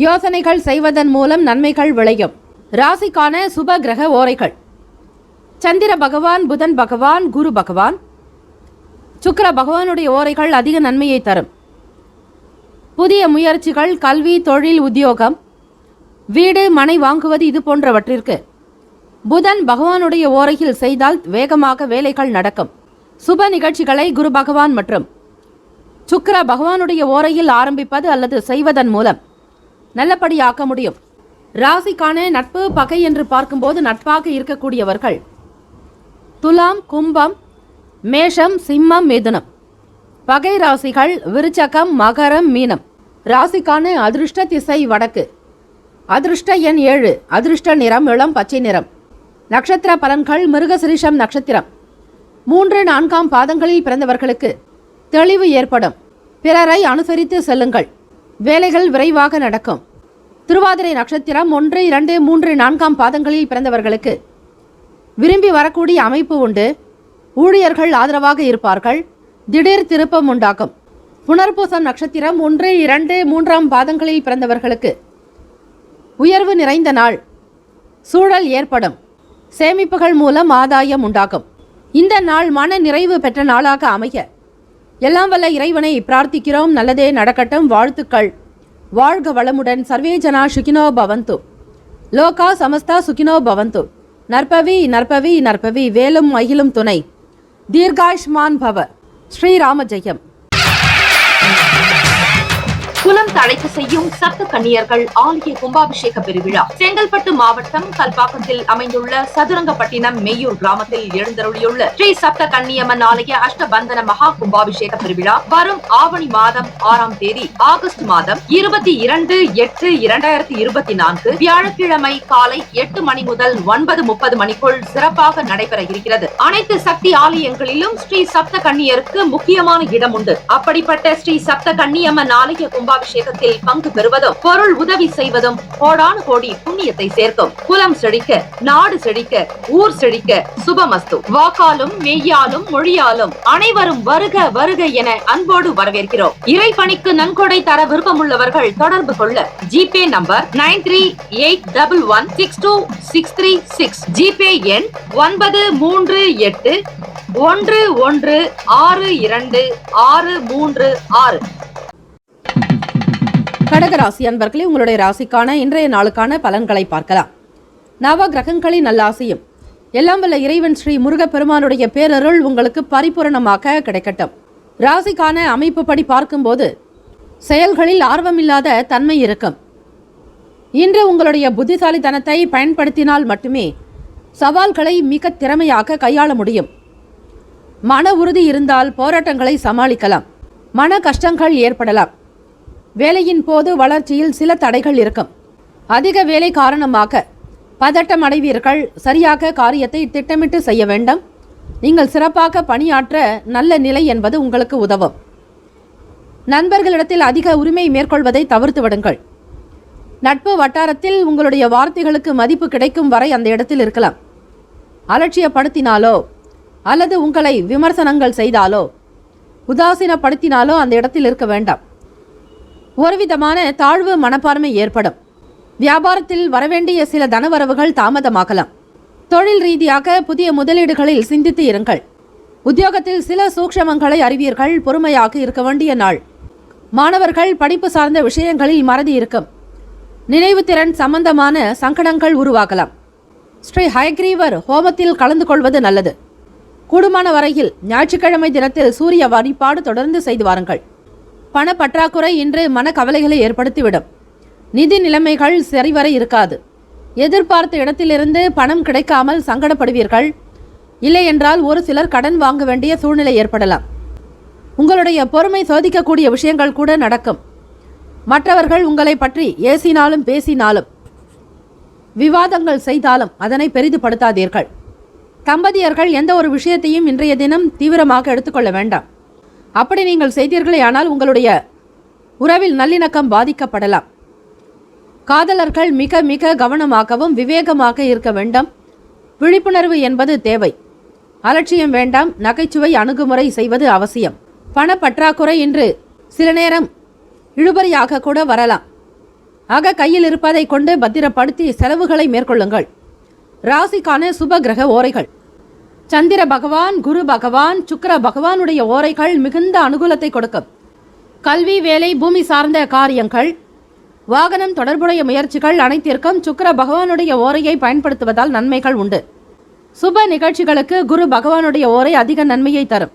யோசனைகள் செய்வதன் மூலம் நன்மைகள் விளையும். ராசிக்கான சுப கிரக ஓரைகள்: சந்திர பகவான், புதன் பகவான், குரு பகவான், சுக்கிர பகவானுடைய ஓரைகள் அதிக நன்மையை தரும். புதிய முயற்சிகள், கல்வி, தொழில், உத்தியோகம், வீடு, மனை வாங்குவது இது போன்றவற்றிற்கு புதன் பகவானுடைய ஓரையில் செய்தால் வேகமாக வேலைகள் நடக்கும். சுப நிகழ்ச்சிகளை குரு பகவான் மற்றும் சுக்கிர பகவானுடைய ஓரையில் ஆரம்பிப்பது அல்லது செய்வதன் மூலம் நல்லபடியாக்க முடியும். ராசிக்கான நட்பு பகை என்று பார்க்கும்போது நட்பாக இருக்கக்கூடியவர்கள் துலாம், கும்பம், மேஷம், சிம்மம், மிதுனம். பகை ராசிகள் விருச்சகம், மகரம், மீனம். ராசிக்கான அதிர்ஷ்ட திசை வடக்கு. அதிர்ஷ்ட எண் 7. அதிர்ஷ்ட நிறம் இளம் பச்சை நிறம். நட்சத்திர பலன்கள்: மிருகசிரிஷம் நட்சத்திரம் 3, 4ஆம் பாதங்களில் பிறந்தவர்களுக்கு தெளிவு ஏற்படும். பிறரை அனுசரித்து செல்லுங்கள். வேலைகள் விரைவாக நடக்கும். திருவாதிரை நட்சத்திரம் 1, 2, 3, 4ஆம் பாதங்களில் பிறந்தவர்களுக்கு விரும்பி வரக்கூடிய அமைப்பு உண்டு. ஊழியர்கள் ஆதரவாக இருப்பார்கள். திடீர் திருப்பம் உண்டாகும். புனர்பூசம் நட்சத்திரம் 1, 2, 3ஆம் பாதங்களில் பிறந்தவர்களுக்கு உயர்வு நிறைந்த நாள். சூழல் ஏற்படும். சேமிப்புகள் மூலம் ஆதாயம் உண்டாகும். இந்த நாள் மன நிறைவு பெற்ற நாளாக அமைய எல்லாம் வல்ல இறைவனை பிரார்த்திக்கிறோம். நல்லதே நடக்கட்டும். வாழ்த்துக்கள். வாழ்க வளமுடன். சர்வே ஜனா சுகினோ பவந்து. லோகா சமஸ்தா சுகினோ பவந்து. நற்பவி நற்பவி நற்பவி. வேலும் மகிழும் துணை. தீர்காயுஷ்மான் பவ. ஸ்ரீராம ஜெயம்.
குலம் தழைக்க செய்யும் சப்த கன்னியர்கள் ஆலய கும்பாபிஷேக பெருவிழா செங்கல்பட்டு மாவட்டம் கல்பாக்கத்தில் அமைந்துள்ள சதுரங்கப்பட்டினம் மெய்யூர் கிராமத்தில் எழுந்தருளியுள்ள ஸ்ரீ சப்த கன்னியம்மன் ஆலய அஷ்டபந்தன மகா கும்பாபிஷேக பெருவிழா வரும் ஆவணி மாதம் 6ஆம் தேதி ஆகஸ்ட் மாதம் 22/8/2024 வியாழக்கிழமை காலை 8 மணி முதல் 9:30 மணிக்குள் சிறப்பாக நடைபெற இருக்கிறது. அனைத்து சக்தி ஆலயங்களிலும் ஸ்ரீ சப்த கன்னியருக்கு முக்கியமான இடம் உண்டு. அப்படிப்பட்ட ஸ்ரீ சப்த கன்னியம்மன் ஆலய கும்பாபிஷேகத்தில் பங்கு பெறுவதும் பொருள் உதவி செய்வதும் கோடானு கோடி புண்ணியத்தை சேர்க்கும். குலம் செழிக்க, நாடு செழிக்க, ஊர் செழிக்க சுபமஸ்து. வாக்காலும் மெய்யாலும் மொழியாலும் அனைவரும் வருக வருக என அன்போடு வரவேற்கிறோம். இறைப்பணிக்கு நன்கொடை தர விருப்பமுள்ளவர்கள் தொடர்பு கொள்ள ஜிபே நம்பர் 9381162636, ஜிபே எண் 9381162636.
கடகராசி அன்பர்களே, உங்களுடைய ராசிக்கான இன்றைய நாளுக்கான பலன்களை பார்க்கலாம். நவ கிரகங்களின் நல்லாசியும் எல்லாம் வல்ல இறைவன் ஸ்ரீ முருகப்பெருமானுடைய பேரருள் உங்களுக்கு பரிபூரணமாக கிடைக்கட்டும். ராசிக்கான அமைப்பு படி பார்க்கும்போது செயல்களில் ஆர்வமில்லாத தன்மை இருக்கும். இன்று உங்களுடைய புத்திசாலித்தனத்தை பயன்படுத்தினால் மட்டுமே சவால்களை மிக திறமையாக கையாள முடியும். மன உறுதி இருந்தால் போராட்டங்களை சமாளிக்கலாம். மன கஷ்டங்கள் ஏற்படலாம். வேலையின் போது வளர்ச்சியில் சில தடைகள் இருக்கும். அதிக வேலை காரணமாக பதட்டம் அடைவீர்கள். சரியாக காரியத்தை திட்டமிட்டு செய்ய வேண்டும். நீங்கள் சிறப்பாக பணியாற்ற நல்ல நிலை என்பது உங்களுக்கு உதவும். நண்பர்களிடத்தில் அதிக உரிமை மேற்கொள்வதை தவிர்த்து விடுங்கள். நட்பு வட்டாரத்தில் உங்களுடைய வார்த்தைகளுக்கு மதிப்பு கிடைக்கும் வரை அந்த இடத்தில் இருக்கலாம். அலட்சியப்படுத்தினாலோ அல்லது உங்களை விமர்சனங்கள் செய்தாலோ உதாசீனப்படுத்தினாலோ அந்த இடத்தில் இருக்க வேண்டாம். ஒருவிதமான தாழ்வு மனப்பான்மை ஏற்படும். வியாபாரத்தில் வரவேண்டிய சில தனவரவுகள் தாமதமாகலாம். தொழில் ரீதியாக புதிய முதலீடுகளில் சிந்தித்து இருங்கள். உத்தியோகத்தில் சில சூக்ஷமங்களை அறிவீர்கள். பொறுமையாக இருக்க வேண்டிய நாள். மாணவர்கள் படிப்பு சார்ந்த விஷயங்களில் மறதி இருக்கும். நினைவு திறன் சம்பந்தமான சங்கடங்கள் உருவாகலாம். ஸ்ரீ ஹயக்ரீவர் ஹோமத்தில் கலந்து கொள்வது நல்லது. கூடுமான வரையில் ஞாயிற்றுக்கிழமை தினத்தில் சூரிய வழிபாடு தொடர்ந்து செய்து வாருங்கள். பண பற்றாக்குறை இன்று மனக்கவலைகளை ஏற்படுத்திவிடும். நிதி நிலைமைகள் சரிவர இருக்காது. எதிர்பார்த்த இடத்திலிருந்து பணம் கிடைக்காமல் சங்கடப்படுவீர்கள். இல்லை என்றால் ஒரு சிலர் கடன் வாங்க வேண்டிய சூழ்நிலை ஏற்படலாம். உங்களுடைய பொறுமை சோதிக்கக்கூடிய விஷயங்கள் கூட நடக்கும். மற்றவர்கள் உங்களை பற்றி ஏசினாலும் பேசினாலும் விவாதங்கள் செய்தாலும் அதனை பெரிதுபடுத்தாதீர்கள். தம்பதியர்கள் எந்த ஒரு விஷயத்தையும் இன்றைய தினம் தீவிரமாக எடுத்துக்கொள்ள வேண்டாம். அப்படி நீங்கள் செய்தீர்களே ஆனால் உங்களுடைய உறவில் நல்லிணக்கம் பாதிக்கப்படலாம். காதலர்கள் மிக மிக கவனமாகவும் விவேகமாக இருக்க வேண்டும். விழிப்புணர்வு என்பது தேவை. அலட்சியம் வேண்டாம். நகைச்சுவை அணுகுமுறை செய்வது அவசியம். பண பற்றாக்குறை இன்று சில நேரம் இழுபறியாக கூட வரலாம். ஆக கையில் இருப்பதை கொண்டு பத்திரப்படுத்தி செலவுகளை மேற்கொள்ளுங்கள். ராசிக்கான சுப கிரக ஓரைகள். சந்திர பகவான், குரு பகவான், சுக்கிர பகவானுடைய ஓரைகள் மிகுந்த அனுகூலத்தை கொடுக்கும். கல்வி, வேலை, பூமி சார்ந்த காரியங்கள், வாகனம் தொடர்புடைய முயற்சிகள் அனைத்திற்கும் சுக்கிர பகவானுடைய ஓரையை பயன்படுத்துவதால் நன்மைகள் உண்டு. சுப நிகழ்ச்சிகளுக்கு குரு பகவானுடைய ஓரை அதிக நன்மையை தரும்.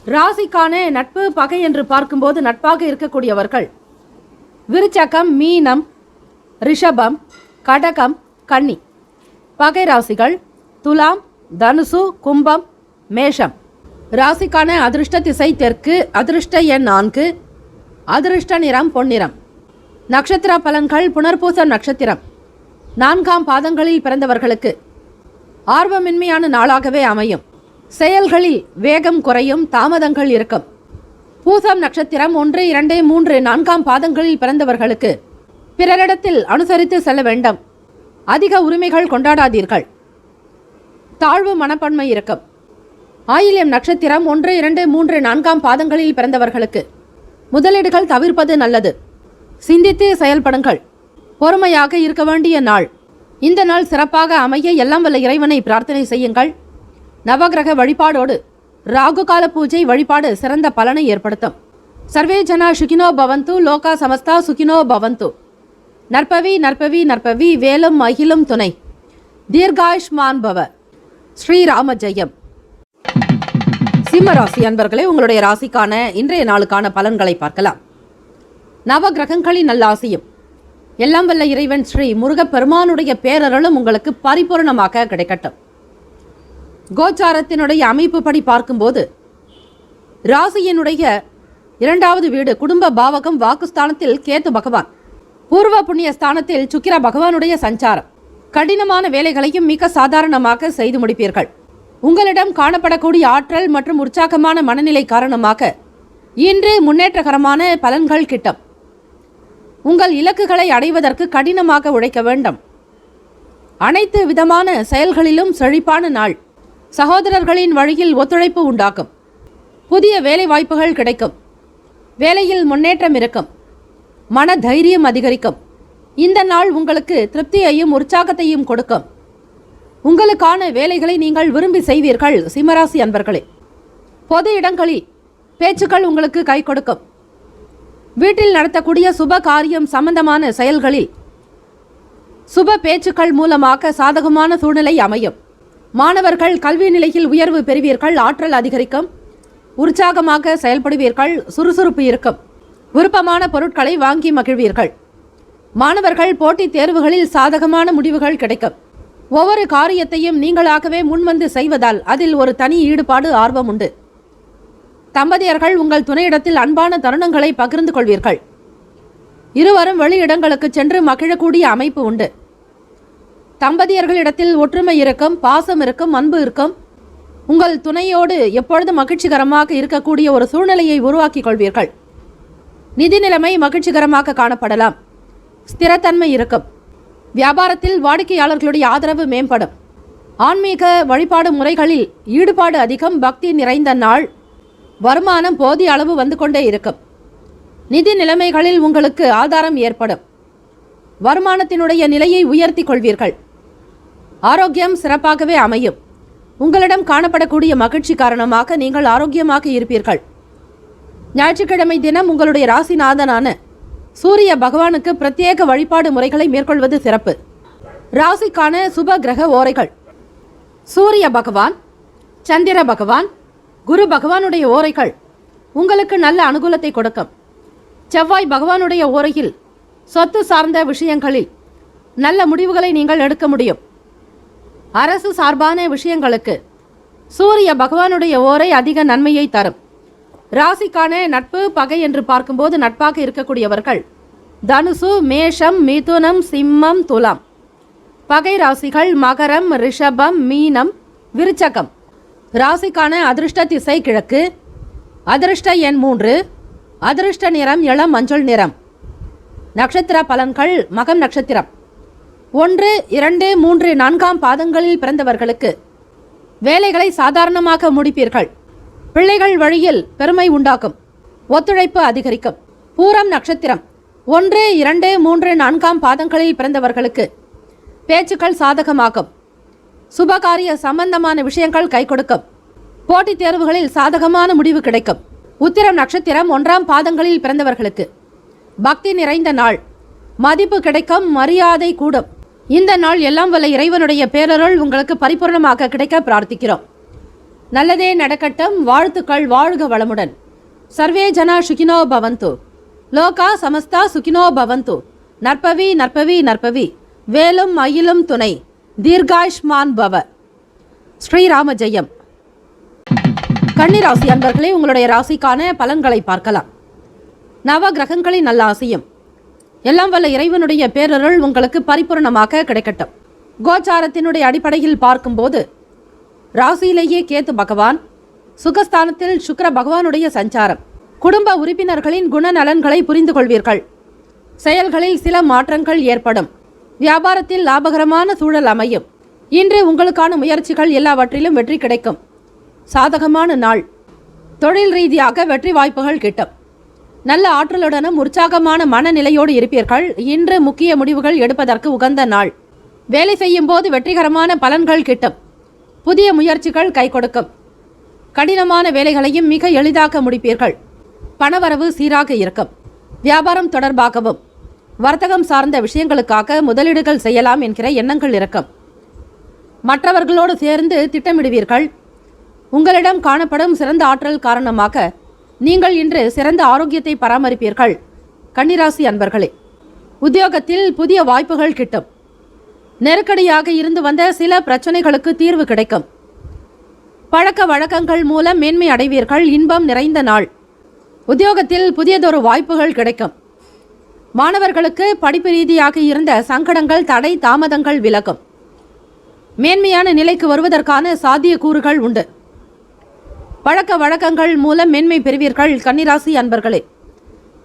ராசிக்கான நட்பு பகை என்று பார்க்கும்போது நட்பாக இருக்கக்கூடியவர்கள் விருச்சகம், மீனம், ரிஷபம், கடகம், கன்னி. பகை ராசிகள் துலாம், தனுசு, கும்பம், மேஷம். ராசிக்கான அதிர்ஷ்ட திசை தெற்கு. அதிர்ஷ்ட எண் 4. அதிர்ஷ்ட நிறம் பொன்னிறம். நட்சத்திர பலன்கள். புனர்பூசம் நட்சத்திரம் 4ஆம் பாதங்களில் பிறந்தவர்களுக்கு ஆர்வமின்மையான நாளாகவே அமையும். செயல்களில் வேகம் குறையும். தாமதங்கள் இருக்கும். பூசம் நட்சத்திரம் 1, 2, 3, 4ஆம் பாதங்களில் பிறந்தவர்களுக்கு பிறரிடத்தில் அனுசரித்து செல்ல வேண்டும். அதிக உரிமைகள் கொண்டாடாதீர்கள். தாழ்வு மனப்பான்மை இருக்கும். ஆயில்யம் நட்சத்திரம் 1, 2, 3, 4ஆம் பாதங்களில் பிறந்தவர்களுக்கு முதலீடுகள் தவிர்ப்பது நல்லது. சிந்தித்து செயல்படுங்கள். பொறுமையாக இருக்க வேண்டிய நாள். இந்த நாள் சிறப்பாக அமைய எல்லாம் வல்ல இறைவனை பிரார்த்தனை செய்யுங்கள். நவகிரக வழிபாடோடு ராகு கால பூஜை வழிபாடு சிறந்த பலனை ஏற்படுத்தும். சர்வே ஜனா சுகினோ பவந்து, லோகா சமஸ்தா சுகினோ பவந்து. நற்பவி நற்பவி நற்பவி, வேலும் அகிலும் துணை. தீர்காயுஷ்மான் பவ. ஸ்ரீராம ஜெயம். சிம்ம ராசி அன்பர்களே, உங்களுடைய ராசிக்கான இன்றைய நாளுக்கான பலன்களை பார்க்கலாம். நவ கிரகங்களின் நல்லாசியும் எல்லாம் வல்ல இறைவன் ஸ்ரீ முருகப்பெருமானுடைய பேரருளும் உங்களுக்கு பரிபூர்ணமாக கிடைக்கட்டும். கோச்சாரத்தினுடைய அமைப்பு படி பார்க்கும்போது ராசியினுடைய 2வது வீடு குடும்ப பாவகம் வாக்குஸ்தானத்தில் கேத்து பகவான், பூர்வ புண்ணிய ஸ்தானத்தில் சுக்கிர பகவானுடைய சஞ்சாரம். கடினமான வேலைகளையும் மிக சாதாரணமாக செய்து முடிப்பீர்கள். உங்களிடம் காணப்படக்கூடிய ஆற்றல் மற்றும் உற்சாகமான மனநிலை காரணமாக இன்று முன்னேற்றகரமான பலன்கள் கிட்டும். உங்கள் இலக்குகளை அடைவதற்கு கடினமாக உழைக்க வேண்டும். அனைத்து விதமான செயல்களிலும் செழிப்பான நாள். சகோதரர்களின் வழியில் ஒத்துழைப்பு உண்டாக்கும். புதிய வேலை வாய்ப்புகள் கிடைக்கும். வேலையில் முன்னேற்றம் இருக்கும். மன தைரியம் அதிகரிக்கும். இந்த நாள் உங்களுக்கு திருப்தியையும் உற்சாகத்தையும் கொடுக்கும். உங்களுக்கான வேலைகளை நீங்கள் விரும்பி செய்வீர்கள். சிம்மராசி அன்பர்களே, பொது இடங்களில் பேச்சுக்கள் உங்களுக்கு கை கொடுக்கும். வீட்டில் நடத்தக்கூடிய சுப காரியம் சம்பந்தமான செயல்களில் சுப பேச்சுக்கள் மூலமாக சாதகமான சூழ்நிலை அமையும். மாணவர்கள் கல்வி நிலையில் உயர்வு பெறுவீர்கள். ஆற்றல் அதிகரிக்கும். உற்சாகமாக செயல்படுவீர்கள். சுறுசுறுப்பு இருக்கும். விருப்பமான பொருட்களை வாங்கி மகிழ்வீர்கள். மாணவர்கள் போட்டித் தேர்வுகளில் சாதகமான முடிவுகள் கிடைக்கும். ஒவ்வொரு காரியத்தையும் நீங்களாகவே முன்வந்து செய்வதால் அதில் ஒரு தனி ஈடுபாடு, ஆர்வம் உண்டு. தம்பதியர்கள் உங்கள் துணையிடத்தில் அன்பான தருணங்களை பகிர்ந்து கொள்வீர்கள். இருவரும் வெளியிடங்களுக்கு சென்று மகிழக்கூடிய அமைப்பு உண்டு. தம்பதியர்களிடத்தில் ஒற்றுமை இருக்கும், பாசம் இருக்கும், அன்பு இருக்கும். உங்கள் துணையோடு எப்பொழுதும் மகிழ்ச்சிகரமாக இருக்கக்கூடிய ஒரு சூழ்நிலையை உருவாக்கிக் கொள்வீர்கள். நிதி நிலைமை மகிழ்ச்சிகரமாக காணப்படலாம். ஸ்திரத்தன்மை இருக்கும். வியாபாரத்தில் வாடிக்கையாளர்களுடைய ஆதரவு மேம்படும். ஆன்மீக வழிபாடு முறைகளில் ஈடுபாடு அதிகம். பக்தி நிறைந்த நாள். வருமானம் போதிய அளவு வந்து கொண்டே இருக்கும். நிதி நிலைமைகளில் உங்களுக்கு ஆதாரம் ஏற்படும். வருமானத்தினுடைய நிலையை உயர்த்தி கொள்வீர்கள். ஆரோக்கியம் சிறப்பாகவே அமையும். உங்களிடம் காணப்படக்கூடிய மகிழ்ச்சி காரணமாக நீங்கள் ஆரோக்கியமாக இருப்பீர்கள். ஞாயிற்றுக்கிழமை தினம் உங்களுடைய ராசிநாதனான சூரிய பகவானுக்கு பிரத்யேக வழிபாடு முறைகளை மேற்கொள்வது சிறப்பு. ராசிக்கான சுப கிரக ஓரைகள். சூரிய பகவான், சந்திர பகவான், குரு பகவானுடைய ஓரைகள் உங்களுக்கு நல்ல அனுகூலத்தை கொடுக்கும். செவ்வாய் பகவானுடைய ஓரையில் சொத்து சார்ந்த விஷயங்களில் நல்ல முடிவுகளை நீங்கள் எடுக்க முடியும். அரசு சார்பான விஷயங்களுக்கு சூரிய பகவானுடைய ஓரை அதிக நன்மையை தரும். ராசிக்கான நட்பு பகை என்று பார்க்கும்போது நட்பாக இருக்கக்கூடியவர்கள் தனுசு, மேஷம், மிதுனம், சிம்மம், துலாம். பகை ராசிகள் மகரம், ரிஷபம், மீனம், விருச்சகம். ராசிக்கான அதிர்ஷ்ட திசை கிழக்கு. அதிர்ஷ்ட எண் 3. அதிர்ஷ்ட நிறம் இளம் மஞ்சள் நிறம். நட்சத்திர பலன்கள். மகம் நட்சத்திரம் 1, 2, 3, 4ஆம் பாதங்களில் பிறந்தவர்களுக்கு வேலைகளை சாதாரணமாக முடிப்பீர்கள். பிள்ளைகள் வழியில் பெருமை உண்டாகும். ஒத்துழைப்பு அதிகரிக்கும். பூரம் நட்சத்திரம் 1, 2, 3, 4ஆம் பாதங்களில் பிறந்தவர்களுக்கு பேச்சுக்கள் சாதகமாகும். சுபகாரிய சம்பந்தமான விஷயங்கள் கை கொடுக்கும். போட்டித் தேர்வுகளில் சாதகமான முடிவு கிடைக்கும். உத்திரம் நட்சத்திரம் 1ஆம் பாதங்களில் பிறந்தவர்களுக்கு பக்தி நிறைந்த நாள். மதிப்பு கிடைக்கும். மரியாதை கூடும். இந்த நாள் எல்லாம் வல்ல இறைவனுடைய பேரருள் உங்களுக்கு பரிபூர்ணமாக கிடைக்க பிரார்த்திக்கிறோம். நல்லதே நடக்கட்டும். வாழ்த்துக்கள். வாழ்க வளமுடன். சர்வே ஜனா சுகினோ பவந்து. லோகா சமஸ்தா சுகினோ பவந்து. நற்பவி நற்பவி நற்பவி. வேலும் மயிலும் துணை. தீர்காயுஷ்மான் பவ. ஸ்ரீராம ஜெயம். கன்னிராசி அன்பர்களே, உங்களுடைய ராசிக்கான பலன்களை பார்க்கலாம். நவ கிரகங்களின் நல்ல ஆசையும் எல்லாம் வல்ல இறைவனுடைய பேரருள் உங்களுக்கு பரிபூர்ணமாக கிடைக்கட்டும். கோச்சாரத்தினுடைய அடிப்படையில் பார்க்கும்போது ராசியிலேயே கேத்து பகவான், சுகஸ்தானத்தில் சுக்கிர பகவானுடைய சஞ்சாரம். குடும்ப உறுப்பினர்களின் குணநலன்களை புரிந்து கொள்வீர்கள். செயல்களில் சில மாற்றங்கள் ஏற்படும். வியாபாரத்தில் லாபகரமான சூழல் அமையும். இன்று உங்களுக்கான முயற்சிகள் எல்லாவற்றிலும் வெற்றி கிடைக்கும். சாதகமான நாள். தொழில் ரீதியாக வெற்றி வாய்ப்புகள் கிட்டும். நல்ல ஆற்றலுடனும் உற்சாகமான மனநிலையோடு இருப்பீர்கள். இன்று முக்கிய முடிவுகள் எடுப்பதற்கு உகந்த நாள். வேலை செய்யும் போது வெற்றிகரமான பலன்கள் கிட்டும். புதிய முயற்சிகள் கை கொடுக்கும். கடினமான வேலைகளையும் மிக எளிதாக முடிப்பீர்கள். பணவரவு சீராக இருக்கும். வியாபாரம் தொடர்பாகவும் வர்த்தகம் சார்ந்த விஷயங்களுக்காக முதலீடுகள் செய்யலாம் என்கிற எண்ணங்கள் இருக்கும். மற்றவர்களோடு சேர்ந்து திட்டமிடுவீர்கள். உங்களிடம் காணப்படும் சிறந்த ஆற்றல் காரணமாக நீங்கள் இன்று சிறந்த ஆரோக்கியத்தை பராமரிப்பீர்கள். கன்னிராசி அன்பர்களே, உத்தியோகத்தில் புதிய வாய்ப்புகள் கிட்டும். நெருக்கடியாக இருந்து வந்த சில பிரச்சனைகளுக்கு தீர்வு கிடைக்கும். பழக்க வழக்கங்கள் மூலம் மேன்மை அடைவீர்கள். இன்பம் நிறைந்த நாள். உத்தியோகத்தில் புதியதொரு வாய்ப்புகள் கிடைக்கும். மாணவர்களுக்கு படிப்பு ரீதியாக இருந்த சங்கடங்கள், தடை, தாமதங்கள் விலகும். மேன்மையான நிலைக்கு வருவதற்கான சாத்தியக்கூறுகள் உண்டு. பழக்க வழக்கங்கள் மூலம் மேன்மை பெறுவீர்கள். கன்னிராசி அன்பர்களே,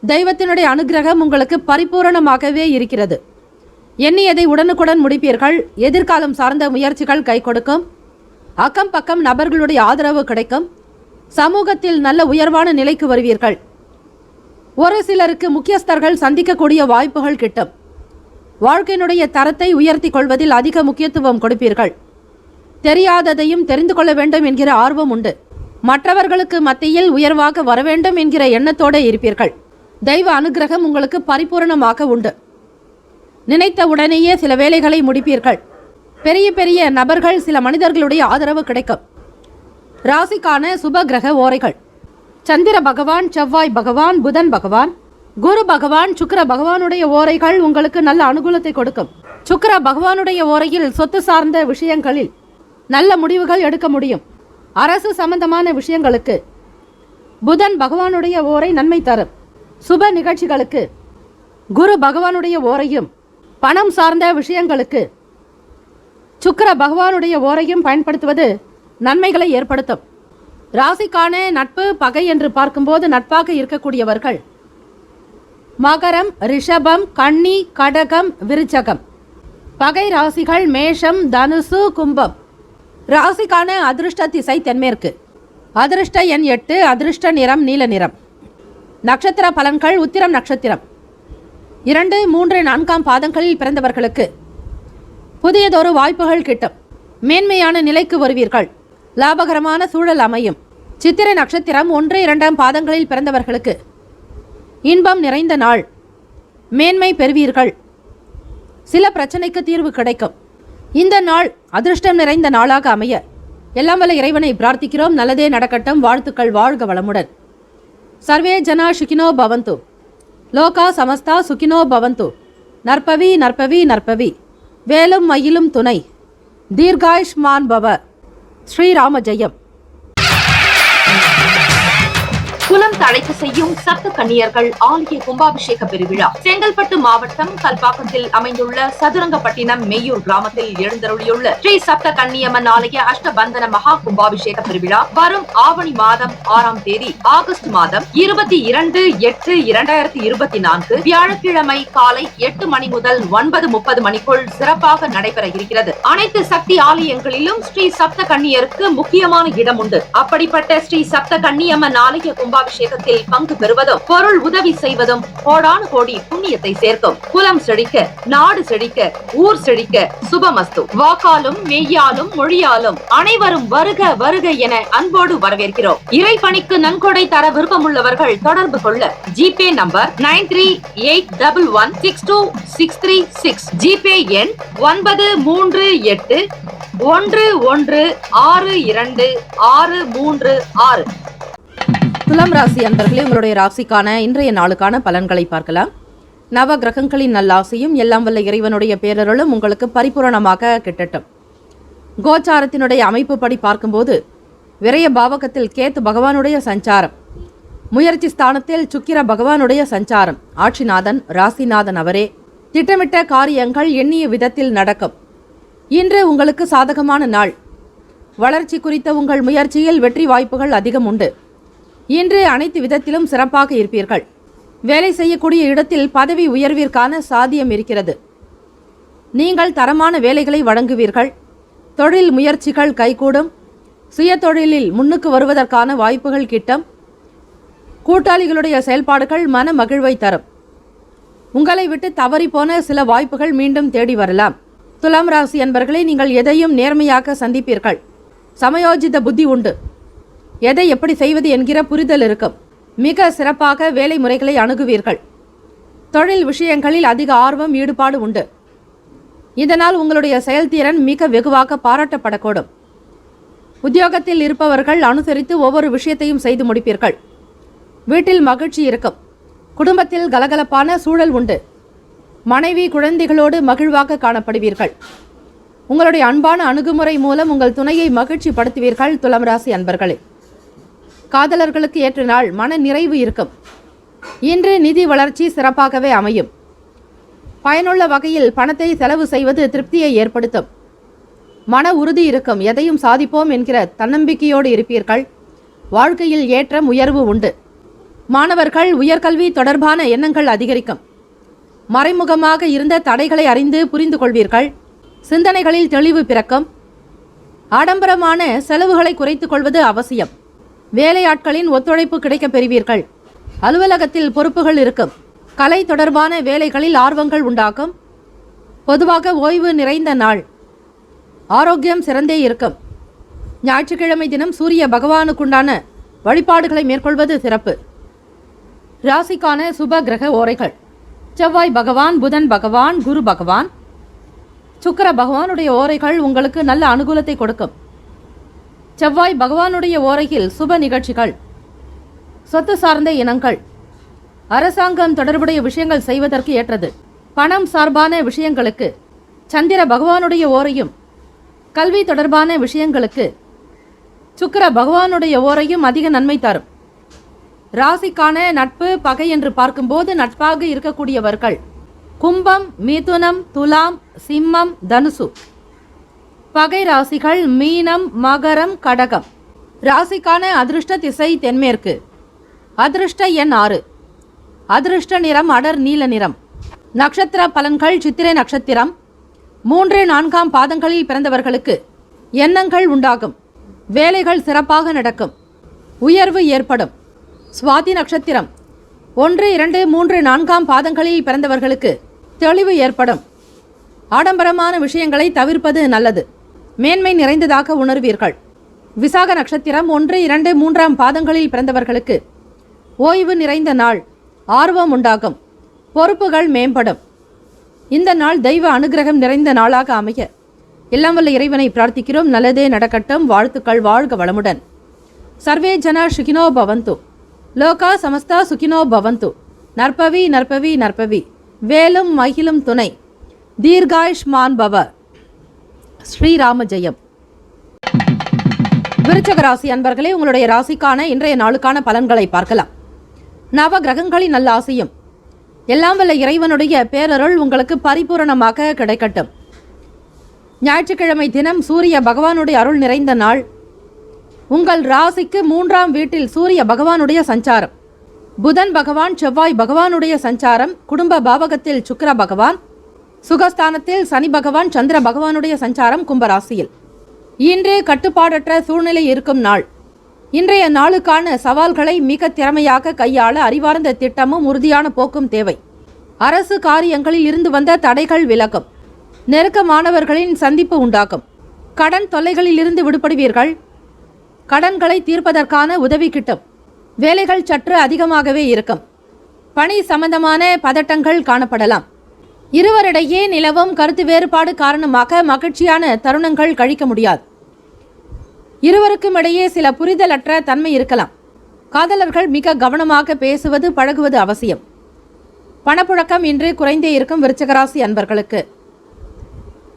தெய்வத்தினுடைய அனுகிரகம் உங்களுக்கு பரிபூரணமாகவே இருக்கிறது. எண்ணியதை உடனுக்குடன் முடிப்பீர்கள். எதிர்காலம் சார்ந்த முயற்சிகள் கை கொடுக்கும். அக்கம் பக்கம் நபர்களுடைய ஆதரவு கிடைக்கும். சமூகத்தில் நல்ல உயர்வான நிலைக்கு வருவீர்கள். ஒரு சிலருக்கு முக்கியஸ்தர்கள் சந்திக்கக்கூடிய வாய்ப்புகள் கிட்டும். வாழ்க்கையினுடைய தரத்தை உயர்த்தி கொள்வதில் அதிக முக்கியத்துவம் கொடுப்பீர்கள். தெரியாததையும் தெரிந்து கொள்ள வேண்டும் என்கிற ஆர்வம் உண்டு. மற்றவர்களுக்கு மத்தியில் உயர்வாக வர வேண்டும் என்கிற எண்ணத்தோடு இருப்பீர்கள். தெய்வ அனுகிரகம் உங்களுக்கு பரிபூரணமாக உண்டு. நினைத்த உடனேயே சில வேலைகளை முடிப்பீர்கள். பெரிய பெரிய நபர்கள், சில மனிதர்களுடைய ஆதரவு கிடைக்கும். ராசிக்கான சுப கிரக ஓரைகள். சந்திர பகவான், செவ்வாய் பகவான், புதன் பகவான், குரு பகவான் சுக்கிர பகவானுடைய ஓரைகள் உங்களுக்கு நல்ல அனுகூலத்தை கொடுக்கும். சுக்கிர பகவானுடைய ஓரையில் சொத்து சார்ந்த விஷயங்களில் நல்ல முடிவுகள் எடுக்க முடியும். அரசு சம்பந்தமான விஷயங்களுக்கு புதன் பகவானுடைய ஓரை நன்மை தரும். சுப நிகழ்ச்சிகளுக்கு குரு பகவானுடைய ஓரையும், பணம் சார்ந்த விஷயங்களுக்கு சுக்கிர பகவானுடைய ஓரையும் பயன்படுத்துவது நன்மைகளை ஏற்படுத்தும். ராசிக்கான நட்பு பகை என்று பார்க்கும்போது நட்பாக இருக்கக்கூடியவர்கள் மகரம், ரிஷபம், கன்னி, கடகம், விருச்சகம். பகை ராசிகள் மேஷம், தனுசு, கும்பம். ராசிக்கான அதிர்ஷ்ட திசை தென்மேற்கு. அதிர்ஷ்ட எண் 8. அதிர்ஷ்ட நிறம் நீல நிறம். நட்சத்திர பலன்கள் உத்திரம் நட்சத்திரம் 2, 3, 4 பாதங்களில் பிறந்தவர்களுக்கு புதியதொரு வாய்ப்புகள் கிட்டும். மேன்மையான நிலைக்கு வருவீர்கள். லாபகரமான சூழல் அமையும். சித்திரை நட்சத்திரம் 1, 2 பாதங்களில் பிறந்தவர்களுக்கு இன்பம் நிறைந்த நாள். மேன்மை பெறுவீர்கள். சில பிரச்சனைக்கு தீர்வு கிடைக்கும். இந்த நாள் அதிர்ஷ்டம் நிறைந்த நாளாக அமைய எல்லாம் வல்ல இறைவனை பிரார்த்திக்கிறோம். நல்லதே நடக்கட்டும். வாழ்த்துக்கள். வாழ்க வளமுடன். சர்வே ஜனா சுகினோ பவந்து. லோகா சமஸ்தா சுகினோ பவந்து. நற்பவி நற்பவி நற்பவி. வேலும் மயிலும் துணை. தீர்காயுஷ்மான் பவ. ஸ்ரீராம ஜெயம்.
குலம் தழைக்க செய்யும் சப்த கன்னியர்கள் ஆலய கும்பாபிஷேக பெருவிழா செங்கல்பட்டு மாவட்டம் கல்பாக்கத்தில் அமைந்துள்ள சதுரங்கப்பட்டினம் மெய்யூர் கிராமத்தில் எழுந்தருளியுள்ள ஸ்ரீ சப்த கன்னியம்மன் ஆலய அஷ்டபந்தன மகா கும்பாபிஷேக பெருவிழா வரும் ஆவணி மாதம் 6ஆம் தேதி ஆகஸ்ட் மாதம் 22/8/2024 வியாழக்கிழமை காலை 8 மணி முதல் 9:30 மணிக்குள் சிறப்பாக நடைபெற இருக்கிறது. அனைத்து சக்தி ஆலயங்களிலும் ஸ்ரீ சப்த கன்னியருக்கு முக்கியமான இடம் உண்டு. அப்படிப்பட்ட ஸ்ரீ சப்த கன்னியம்மன் ஆலய கும்பாபிஷேகத்தில் பங்கு பெறுவதும் பொருள் உதவி செய்வதும் கோடானு கோடி புண்ணியத்தை சேர்க்கும். குலம் செழிக்க, நாடு செழிக்க, ஊர் செழிக்க. சுபமஸ்து. வாக்காலும் மெய்யாலும் மொழியாலும் அனைவரும் வருக வருக என அன்போடு வரவேற்கிறோம். இறைப்பணிக்கு நன்கொடை தர விருப்பமுள்ளவர்கள் தொடர்பு கொள்ள ஜிபே நம்பர் 9381162636. ஜிபே எண் 93811626336.
துலாம் ராசி அன்பர்களே, உங்களுடைய ராசிக்கான இன்றைய நாளுக்கான பலன்களை பார்க்கலாம். நவ கிரகங்களின் நல்லாசையும் எல்லாம் வல்ல இறைவனுடைய பேரருளும் உங்களுக்கு பரிபூரணமாக கிட்டட்டும். கோச்சாரத்தினுடைய அமைப்பு படி பார்க்கும்போது விரய பாவகத்தில் கேத்து பகவானுடைய சஞ்சாரம், முயற்சி ஸ்தானத்தில் சுக்கிர பகவானுடைய சஞ்சாரம். ஆட்சிநாதன் ராசிநாதன் அவரே. திட்டமிட்ட காரியங்கள் எண்ணிய விதத்தில் நடக்கும். இன்று உங்களுக்கு சாதகமான நாள். வளர்ச்சி குறித்த உங்கள் முயற்சியில் வெற்றி வாய்ப்புகள் அதிகம் உண்டு. இன்று அனைத்து விதத்திலும் சிறப்பாக இருப்பீர்கள். வேலை செய்யக்கூடிய இடத்தில் பதவி உயர்விற்கான சாத்தியம் இருக்கிறது. நீங்கள் தரமான வேலைகளை வழங்குவீர்கள். தொழில் முயற்சிகள் கைகூடும். சுய தொழிலில் முன்னுக்கு வருவதற்கான வாய்ப்புகள் கிட்டும். கூட்டாளிகளுடைய செயல்பாடுகள் மன மகிழ்வை தரும். உங்களை விட்டு தவறி போன சில வாய்ப்புகள் மீண்டும் தேடி வரலாம். துலாம் ராசி என்பர்களை நீங்கள் எதையும் நேர்மையாக சந்திப்பீர்கள். சமயோஜித புத்தி உண்டு. எதை எப்படி செய்வது என்கிற புரிதல் இருக்கும். மிக சிறப்பாக வேலை முறைகளை அணுகுவீர்கள். தொழில் விஷயங்களில் அதிக ஆர்வம் ஈடுபாடு உண்டு. இதனால் உங்களுடைய செயல்திறன் மிக வெகுவாக பாராட்டப்படக்கூடும். உத்தியோகத்தில் இருப்பவர்கள் அனுசரித்து ஒவ்வொரு விஷயத்தையும் செய்து முடிப்பீர்கள். வீட்டில் மகிழ்ச்சி இருக்கும். குடும்பத்தில் கலகலப்பான சூழல் உண்டு. மனைவி குழந்தைகளோடு மகிழ்வாக காணப்படுவீர்கள். உங்களுடைய அன்பான அணுகுமுறை மூலம் உங்கள் துணையை மகிழ்ச்சி படுத்துவீர்கள். துலாம் ராசி அன்பர்களே, காதலர்களுக்கு ஏற்ற நாள். மன நிறைவு இருக்கும். இன்று நிதி வளர்ச்சி சிறப்பாகவே அமையும். பயனுள்ள வகையில் பணத்தை செலவு செய்வது திருப்தியை ஏற்படுத்தும். மன உறுதி இருக்கும். எதையும் சாதிப்போம் என்கிற தன்னம்பிக்கையோடு இருப்பீர்கள். வாழ்க்கையில் ஏற்றம் உயர்வு உண்டு. மாணவர்கள் உயர்கல்வி தொடர்பான எண்ணங்கள் அதிகரிக்கும். மறைமுகமாக இருந்த தடைகளை அறிந்து புரிந்து கொள்வீர்கள். சிந்தனைகளில் தெளிவு பிறக்கும். ஆடம்பரமான செலவுகளை குறைத்துக் கொள்வது அவசியம். வேலையாட்களின் ஒத்துழைப்பு கிடைக்கப் பெறுவீர்கள். அலுவலகத்தில் பொறுப்புகள் இருக்கும். கலை தொடர்பான வேலைகளில் ஆர்வங்கள் உண்டாகும். பொதுவாக ஓய்வு நிறைந்த நாள். ஆரோக்கியம் சிறந்தே இருக்கும். ஞாயிற்றுக்கிழமை தினம் சூரிய பகவானுக்குண்டான வழிபாடுகளை மேற்கொள்வது சிறப்பு. ராசிக்கான சுப கிரக ஓரைகள்: செவ்வாய் பகவான், புதன் பகவான், குரு பகவான், சுக்கிர பகவானுடைய ஓரைகள் உங்களுக்கு நல்ல அனுகூலத்தை கொடுக்கும். செவ்வாய் பகவானுடைய ஓரையில் சுப நிகழ்ச்சிகள், சொத்து சார்ந்த இனங்கள், அரசாங்கம் தொடர்புடைய விஷயங்கள் செய்வதற்கு ஏற்றது. பணம் சார்பான விஷயங்களுக்கு சந்திர பகவானுடைய ஓரையும், கல்வி தொடர்பான விஷயங்களுக்கு சுக்கிர பகவானுடைய ஓரையும் அதிக நன்மை தரும். ராசிக்கான நட்பு பகை என்று பார்க்கும்போது நட்பாக இருக்கக்கூடியவர்கள் கும்பம், மிதுனம், துலாம், சிம்மம், தனுசு. பகை ராசிகள் மீனம், மகரம், கடகம். ராசிக்கான அதிர்ஷ்ட திசை தென்மேற்கு. அதிர்ஷ்ட எண் 6. அதிர்ஷ்ட நிறம் அடர் நீல நிறம். நட்சத்திர பலன்கள் சித்திரை நட்சத்திரம் 3, 4 பாதங்களில் பிறந்தவர்களுக்கு எண்ணங்கள் உண்டாகும். வேலைகள் சிறப்பாக நடக்கும். உயர்வு ஏற்படும். சுவாதி நட்சத்திரம் 1, 2, 3, 4 பாதங்களில் பிறந்தவர்களுக்கு தெளிவு ஏற்படும். ஆடம்பரமான விஷயங்களை தவிர்ப்பது நல்லது. மேன்மை நிறைந்ததாக உணர்வீர்கள். விசாக நட்சத்திரம் 1, 2, 3 பாதங்களில் பிறந்தவர்களுக்கு ஓய்வு நிறைந்த நாள். ஆர்வம் உண்டாகும். பொறுப்புகள் மேம்படும். இந்த நாள் தெய்வ அனுகிரகம் நிறைந்த நாளாக அமைய எல்லாம் வல்ல இறைவனை பிரார்த்திக்கிறோம். நல்லதே நடக்கட்டும். வாழ்த்துக்கள். வாழ்க வளமுடன். சர்வே ஜன சுகினோ பவந்து. லோகா சமஸ்தா சுகினோ பவந்து. நற்பவி நற்பவி நற்பவி. வேலும் மகிழும் துணை. தீர்காயுஷ்மான் பவ. ஸ்ரீராம ஜெயம். விருச்சக ராசி அன்பர்களே, உங்களுடைய ராசிக்கான இன்றைய நாளுக்கான பலன்களை பார்க்கலாம். நவ கிரகங்களின் நல்ல ஆசையும் எல்லாம் வல்ல இறைவனுடைய பேரருள் உங்களுக்கு பரிபூரணமாக கிடைக்கட்டும். ஞாயிற்றுக்கிழமை தினம் சூரிய பகவானுடைய அருள் நிறைந்த நாள். உங்கள் ராசிக்கு 3ஆம் வீட்டில் சூரிய பகவானுடைய சஞ்சாரம், புதன் பகவான், செவ்வாய் பகவானுடைய சஞ்சாரம், குடும்ப பாவகத்தில் சுக்கிர பகவான், சுகஸ்தானத்தில் சனி பகவான், சந்திர பகவானுடைய சஞ்சாரம் கும்பராசியில். இன்று கட்டுப்பாடற்ற சூழ்நிலை இருக்கும் நாள். இன்றைய நாளுக்கான சவால்களை மிக திறமையாக கையாள அறிவார்ந்த திட்டமும் உறுதியான போக்கும் தேவை. அரசு காரியங்களில் இருந்து வந்த தடைகள் விலகும். நெருக்கமானவர்களின் சந்திப்பு உண்டாகும். கடன் தொல்லைகளில் இருந்து விடுபடுவீர்கள். கடன்களை தீர்ப்பதற்கான உதவி கிட்டும். வேலைகள் சற்று அதிகமாகவே இருக்கும். பணி சம்பந்தமான பதட்டங்கள் காணப்படலாம். இருவரிடையே நிலவும் கருத்து வேறுபாடு காரணமாக மகிழ்ச்சியான தருணங்கள் கழிக்க முடியாது. இருவருக்கும் இடையே சில புரிதலற்ற தன்மை இருக்கலாம். காதலர்கள் மிக கவனமாக பேசுவது பழகுவது அவசியம். பணப்புழக்கம் இன்று குறைந்தே இருக்கும் விருச்சிகராசி அன்பர்களுக்கு.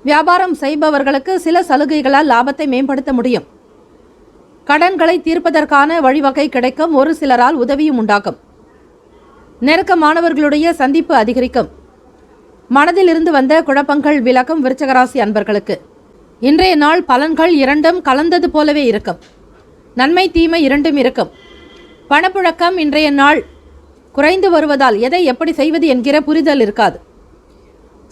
வியாபாரம் செய்பவர்களுக்கு சில சலுகைகளால் லாபத்தை மேம்படுத்த முடியும். கடன்களை தீர்ப்பதற்கான வழிவகை கிடைக்கும். ஒரு சிலரால் உதவியும் உண்டாகும். நெருக்கமானவர்களுடைய சந்திப்பு அதிகரிக்கும். மனதில் இருந்து வந்த குழப்பங்கள் விலகும். விருச்சிகராசி அன்பர்களுக்கு இன்றைய நாள் பலன்கள் இரண்டும் கலந்தது போலவே இருக்கும். நன்மை தீமை இரண்டும் இருக்கும். பணப்புழக்கம் இன்றைய நாள் குறைந்து வருவதால் எதை எப்படி செய்வது என்கிற புரிதல் இருக்காது.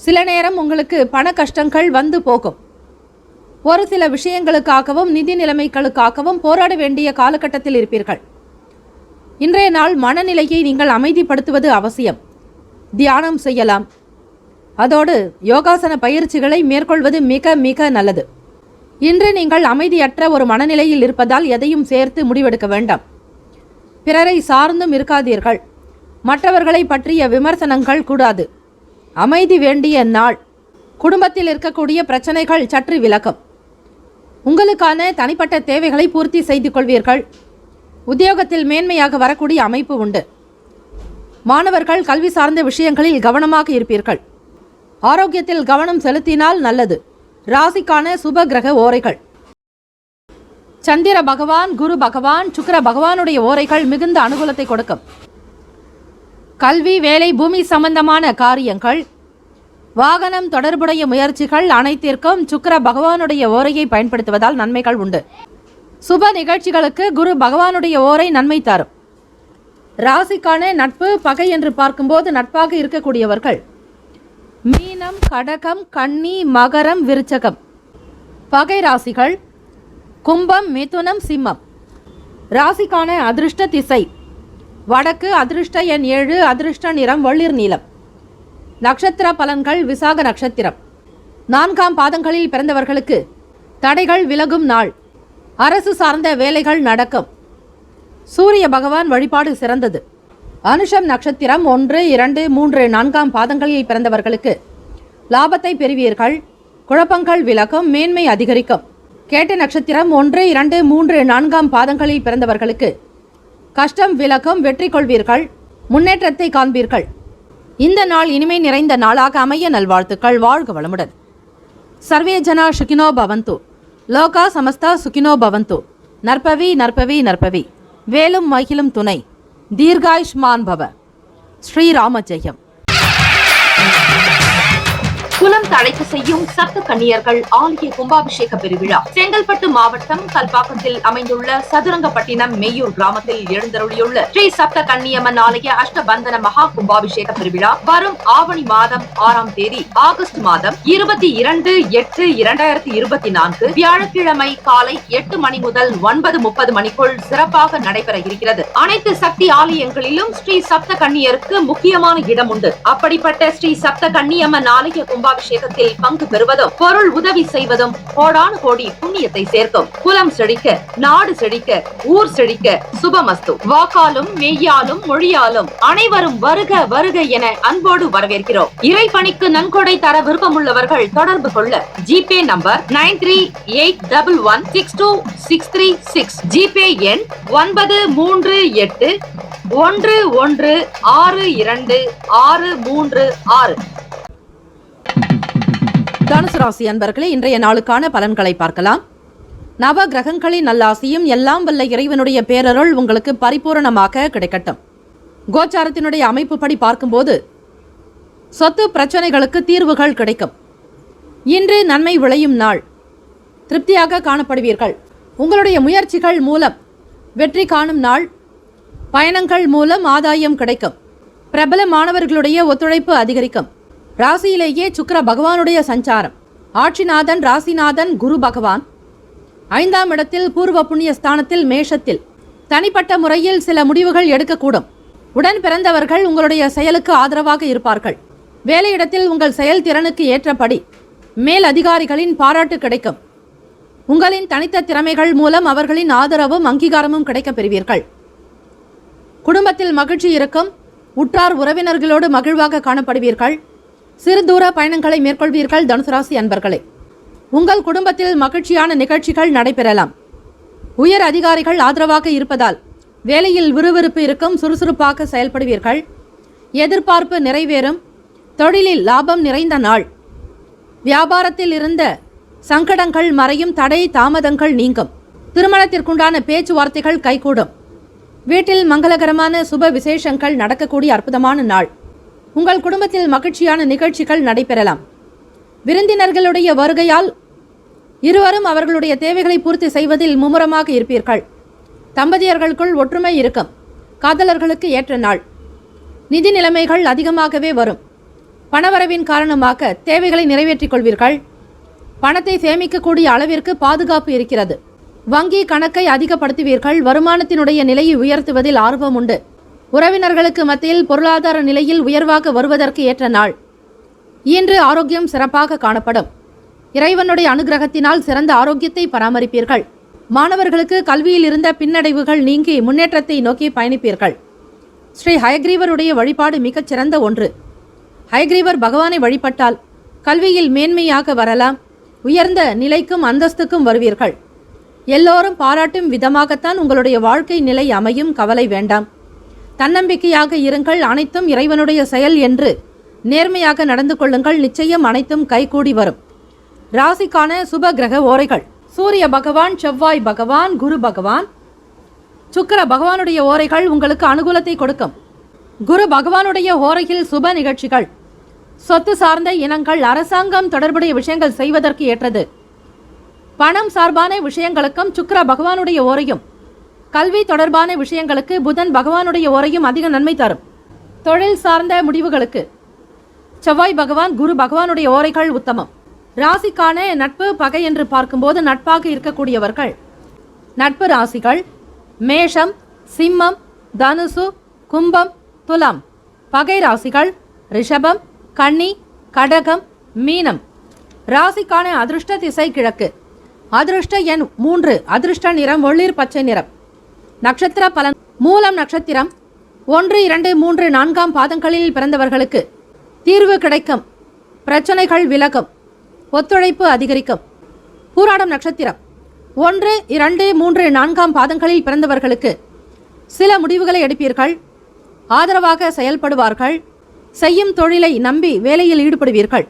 சில நேரம் உங்களுக்கு பண கஷ்டங்கள் வந்து போகும். ஒரு சில விஷயங்களுக்காகவும் நிதி நிலைமைகளுக்காகவும் போராட வேண்டிய காலகட்டத்தில் இருப்பீர்கள். இன்றைய நாள் மனநிலையை நீங்கள் அமைதிப்படுத்துவது அவசியம். தியானம் செய்யலாம். அதோடு யோகாசன பயிற்சிகளை மேற்கொள்வது மிக மிக நல்லது. இன்று நீங்கள் அமைதியற்ற ஒரு மனநிலையில் இருப்பதால் எதையும் சேர்த்து முடிவெடுக்க வேண்டாம். பிறரை சார்ந்தும் இருக்காதீர்கள். மற்றவர்களை பற்றிய விமர்சனங்கள் கூடாது. அமைதி வேண்டிய நாள். குடும்பத்தில் இருக்கக்கூடிய பிரச்சனைகள் சற்று விலகும். உங்களுக்கான தனிப்பட்ட தேவைகளை பூர்த்தி செய்து கொள்வீர்கள். உத்தியோகத்தில் மேன்மையாக வரக்கூடிய அமைப்பு உண்டு. மாணவர்கள் கல்வி சார்ந்த விஷயங்களில் கவனமாக இருப்பீர்கள். ஆரோக்கியத்தில் கவனம் செலுத்தினால் நல்லது. ராசிக்கான சுப கிரக ஓரைகள். சந்திர பகவான், குரு பகவான், சுக்கிர பகவானுடைய ஓரைகள் மிகுந்த அனுகூலத்தை கொடுக்கும். கல்வி, வேலை, பூமி சம்பந்தமான காரியங்கள், வாகனம் தொடர்புடைய முயற்சிகள் அனைத்திற்கும் சுக்கிர பகவானுடைய ஓரையை பயன்படுத்துவதால் நன்மைகள் உண்டு. சுப நிகழ்ச்சிகளுக்கு குரு பகவானுடைய ஓரை நன்மை தரும். ராசிக்கான நட்பு பகை என்று பார்க்கும்போது நட்பாக இருக்கக்கூடியவர்கள் மீனம், கடகம், கன்னி, மகரம், விருச்சகம். பகை ராசிகள் கும்பம், மிதுனம், சிம்மம். ராசிக்கான அதிர்ஷ்ட திசை வடக்கு. அதிர்ஷ்ட எண் 7. அதிர்ஷ்ட நிறம் வெளிர் நீலம். நட்சத்திர பலன்கள் விசாக நட்சத்திரம் 4ஆம் பாதங்களில் பிறந்தவர்களுக்கு தடைகள் விலகும் நாள். அரசு சார்ந்த வேலைகள் நடக்கும். சூரிய பகவான் வழிபாடு சிறந்தது. அனுஷம் நட்சத்திரம் 1, 2, 3, 4ஆம் பாதங்களில் பிறந்தவர்களுக்கு லாபத்தை பெறுவீர்கள். குழப்பங்கள் விலகும். மேன்மை அதிகரிக்கும். கேட்ட நட்சத்திரம் 1, 2, 3, 4ஆம் பாதங்களில் பிறந்தவர்களுக்கு கஷ்டம் விலகும். வெற்றி கொள்வீர்கள். முன்னேற்றத்தை காண்பீர்கள். இந்த நாள் இனிமை நிறைந்த நாளாக அமைய நல்வாழ்த்துக்கள். வாழ்க வளமுடன். சர்வே ஜனா சுகினோ பவந்து. லோகா சமஸ்தா சுகினோ பவந்து. நற்பவி நற்பவி நற்பவி. வேலும் மகிழும் துணை. தீர்காயுஷ்மான் பவ. ஸ்ரீராம ஜெயம்.
குலம் தழைக்க செய்யும் சப்த கன்னியர்கள் ஆலய கும்பாபிஷேக பெருவிழா செங்கல்பட்டு மாவட்டம் கல்பாக்கத்தில் அமைந்துள்ள சதுரங்கப்பட்டினம் மெய்யூர் கிராமத்தில் எழுந்தருளியுள்ள ஸ்ரீ சப்த கன்னியம்மன் ஆலய அஷ்டபந்தன மகா கும்பாபிஷேக பெருவிழா வரும் ஆவணி மாதம் 6ஆம் தேதி ஆகஸ்ட் மாதம் 22/8/2024 வியாழக்கிழமை காலை 8 மணி முதல் 9:30 மணிக்குள் சிறப்பாக நடைபெற இருக்கிறது. அனைத்து சக்தி ஆலயங்களிலும் ஸ்ரீ சப்த கன்னியருக்கு முக்கியமான இடம் உண்டு. அப்படிப்பட்ட ஸ்ரீ சப்த கன்னியம்மன் ஆலய கும்பாபிஷேகத்தில் பங்கு பெறுவதும் பொருள் உதவி செய்வதும் கோடானு கோடி புண்ணியத்தை சேர்க்கும். குலம் செழிக்க, நாடு செழிக்க, ஊர் செழிக்க சுபமஸ்து. வாக்காலும் மெய்யாலும் மொழியாலும் அனைவரும் வருக வருக என அன்போடு வரவேற்கிறோம். இறைப்பணிக்கு நன்கொடை தர விருப்பமுள்ளவர்கள் தொடர்பு கொள்ள ஜிபே நம்பர் 9381162636, ஜிபே எண் 9381162636.
தனுசு ராசி அன்பர்களே, இன்றைய நாளுக்கான பலன்களை பார்க்கலாம். நவ கிரகங்களின் நல்லாசியும் எல்லாம் வல்ல இறைவனுடைய பேரருள் உங்களுக்கு பரிபூரணமாக கிடைக்கட்டும். கோச்சாரத்தினுடைய அமைப்பு படி பார்க்கும்போது சொத்து பிரச்சனைகளுக்கு தீர்வுகள் கிடைக்கும். இன்று நன்மை விளையும் நாள். திருப்தியாக காணப்படுவீர்கள். உங்களுடைய முயற்சிகள் மூலம் வெற்றி காணும் நாள். பயணங்கள் மூலம் ஆதாயம் கிடைக்கும். பிரபல மாணவர்களுடைய ஒத்துழைப்பு அதிகரிக்கும். ராசியிலேயே சுக்கிர பகவானுடைய சஞ்சாரம். ஆட்சிநாதன் ராசிநாதன் குரு பகவான் 5ஆம் இடத்தில் பூர்வ புண்ணிய ஸ்தானத்தில் மேஷத்தில். தனிப்பட்ட முறையில் சில முடிவுகள் எடுக்கக்கூடும். உடன் பிறந்தவர்கள் உங்களுடைய செயலுக்கு ஆதரவாக இருப்பார்கள். வேலையிடத்தில் உங்கள் செயல்திறனுக்கு ஏற்றபடி மேல் அதிகாரிகளின் பாராட்டு கிடைக்கும். உங்களின் தனித்த திறமைகள் மூலம் அவர்களின் ஆதரவும் அங்கீகாரமும் கிடைக்கப் பெறுவீர்கள். குடும்பத்தில் மகிழ்ச்சி இருக்கும். உற்றார் உறவினர்களோடு மகிழ்வாக காணப்படுவீர்கள். சிறு தூர பயணங்களை மேற்கொள்வீர்கள். தனுசு ராசி அன்பர்களே, உங்கள் குடும்பத்தில் மகிழ்ச்சியான நிகழ்ச்சிகள் நடைபெறலாம். உயர் அதிகாரிகள் ஆதரவாக இருப்பதால் வேலையில் விறுவிறுப்பு இருக்கும். சுறுசுறுப்பாக செயல்படுவீர்கள். எதிர்பார்ப்பு நிறைவேறும். தொழிலில் லாபம் நிறைந்த நாள். வியாபாரத்தில் இருந்த சங்கடங்கள் மறையும். தடை தாமதங்கள் நீங்கும். திருமணத்திற்குண்டான பேச்சுவார்த்தைகள் கைகூடும். வீட்டில் மங்களகரமான சுப விசேஷங்கள் நடக்கக்கூடிய அற்புதமான நாள். உங்கள் குடும்பத்தில் மகிழ்ச்சியான நிகழ்ச்சிகள் நடைபெறலாம். விருந்தினர்களுடைய வருகையால் இருவரும் அவர்களுடைய தேவைகளை பூர்த்தி செய்வதில் மும்முரமாக இருப்பீர்கள். தம்பதியர்களுக்குள் ஒற்றுமை இருக்கும். காதலர்களுக்கு ஏற்ற நாள். நிதி நிலைமைகள் அதிகமாகவே வரும். பணவரவின் காரணமாக தேவைகளை நிறைவேற்றிக் கொள்வீர்கள். பணத்தை சேமிக்கக்கூடிய அளவிற்கு பாதுகாப்பு இருக்கிறது. வங்கி கணக்கை அதிகப்படுத்துவீர்கள். வருமானத்தினுடைய நிலையை உயர்த்துவதில் ஆர்வம் உண்டு. உறவினர்களுக்கு மத்தியில் பொருளாதார நிலையில் உயர்வாக வருவதற்கு ஏற்ற நாள். இன்று ஆரோக்கியம் சிறப்பாக காணப்படும். இறைவனுடைய அனுகிரகத்தினால் சிறந்த ஆரோக்கியத்தை பராமரிப்பீர்கள். மாணவர்களுக்கு கல்வியில் இருந்த பின்னடைவுகள் நீங்கி முன்னேற்றத்தை நோக்கி பயணிப்பீர்கள். ஸ்ரீ ஹயக்ரீவருடைய வழிபாடு மிகச் சிறந்த ஒன்று. ஹயக்ரீவர் பகவானை வழிபட்டால் கல்வியில் மேன்மையாக வரலாம். உயர்ந்த நிலைக்கும் அந்தஸ்துக்கும் வருவீர்கள். எல்லோரும் பாராட்டும் விதமாகத்தான் உங்களுடைய வாழ்க்கை நிலை அமையும். கவலை வேண்டாம். தன்னம்பிக்கையாக இருங்கள். அனைத்தும் இறைவனுடைய செயல் என்று நேர்மையாக நடந்து கொள்ளுங்கள். நிச்சயம் அனைத்தும் கைகூடி வரும். ராசிக்கான சுப கிரக ஓரைகள்: சூரிய பகவான், செவ்வாய் பகவான், குரு பகவான், சுக்கிர பகவானுடைய ஓரைகள் உங்களுக்கு அனுகூலத்தை கொடுக்கும். குரு பகவானுடைய ஓரையில் சுப நிகழ்ச்சிகள், சொத்து சார்ந்த இனங்கள், அரசாங்கம் தொடர்புடைய விஷயங்கள் செய்வதற்கு ஏற்றது. பணம் சார்பான விஷயங்களுக்கும் சுக்கிர பகவானுடைய ஓரையும், கல்வி தொடர்பான விஷயங்களுக்கு புதன் பகவானுடைய ஓரையும் அதிக நன்மை தரும். தொழில் சார்ந்த முடிவுகளுக்கு செவ்வாய் பகவான், குரு பகவானுடைய ஓரைகள் உத்தமம். ராசிக்கான நட்பு பகை என்று பார்க்கும்போது நட்பாக இருக்கக்கூடியவர்கள் நட்பு ராசிகள் மேஷம், சிம்மம், தனுசு, கும்பம், துலாம். பகை ராசிகள் ரிஷபம், கன்னி, கடகம், மீனம். ராசிக்கான அதிர்ஷ்ட திசை கிழக்கு. அதிர்ஷ்ட எண் 3. அதிர்ஷ்ட நிறம் ஒளிர் பச்சை நிறம். நட்சத்திர பலன்: மூலம் நட்சத்திரம் 1, 2, 3, 4ஆம் பாதங்களில் பிறந்தவர்களுக்கு தீர்வு கிடைக்கும். பிரச்சனைகள் விலகும். ஒத்துழைப்பு அதிகரிக்கும். பூராடம் நட்சத்திரம் 1, 2, 3, 4ஆம் பாதங்களில் பிறந்தவர்களுக்கு சில முடிவுகளை எடுப்பீர்கள். ஆதரவாக செயல்படுவார்கள். செய்யும் தொழிலை நம்பி வேலையில் ஈடுபடுவீர்கள்.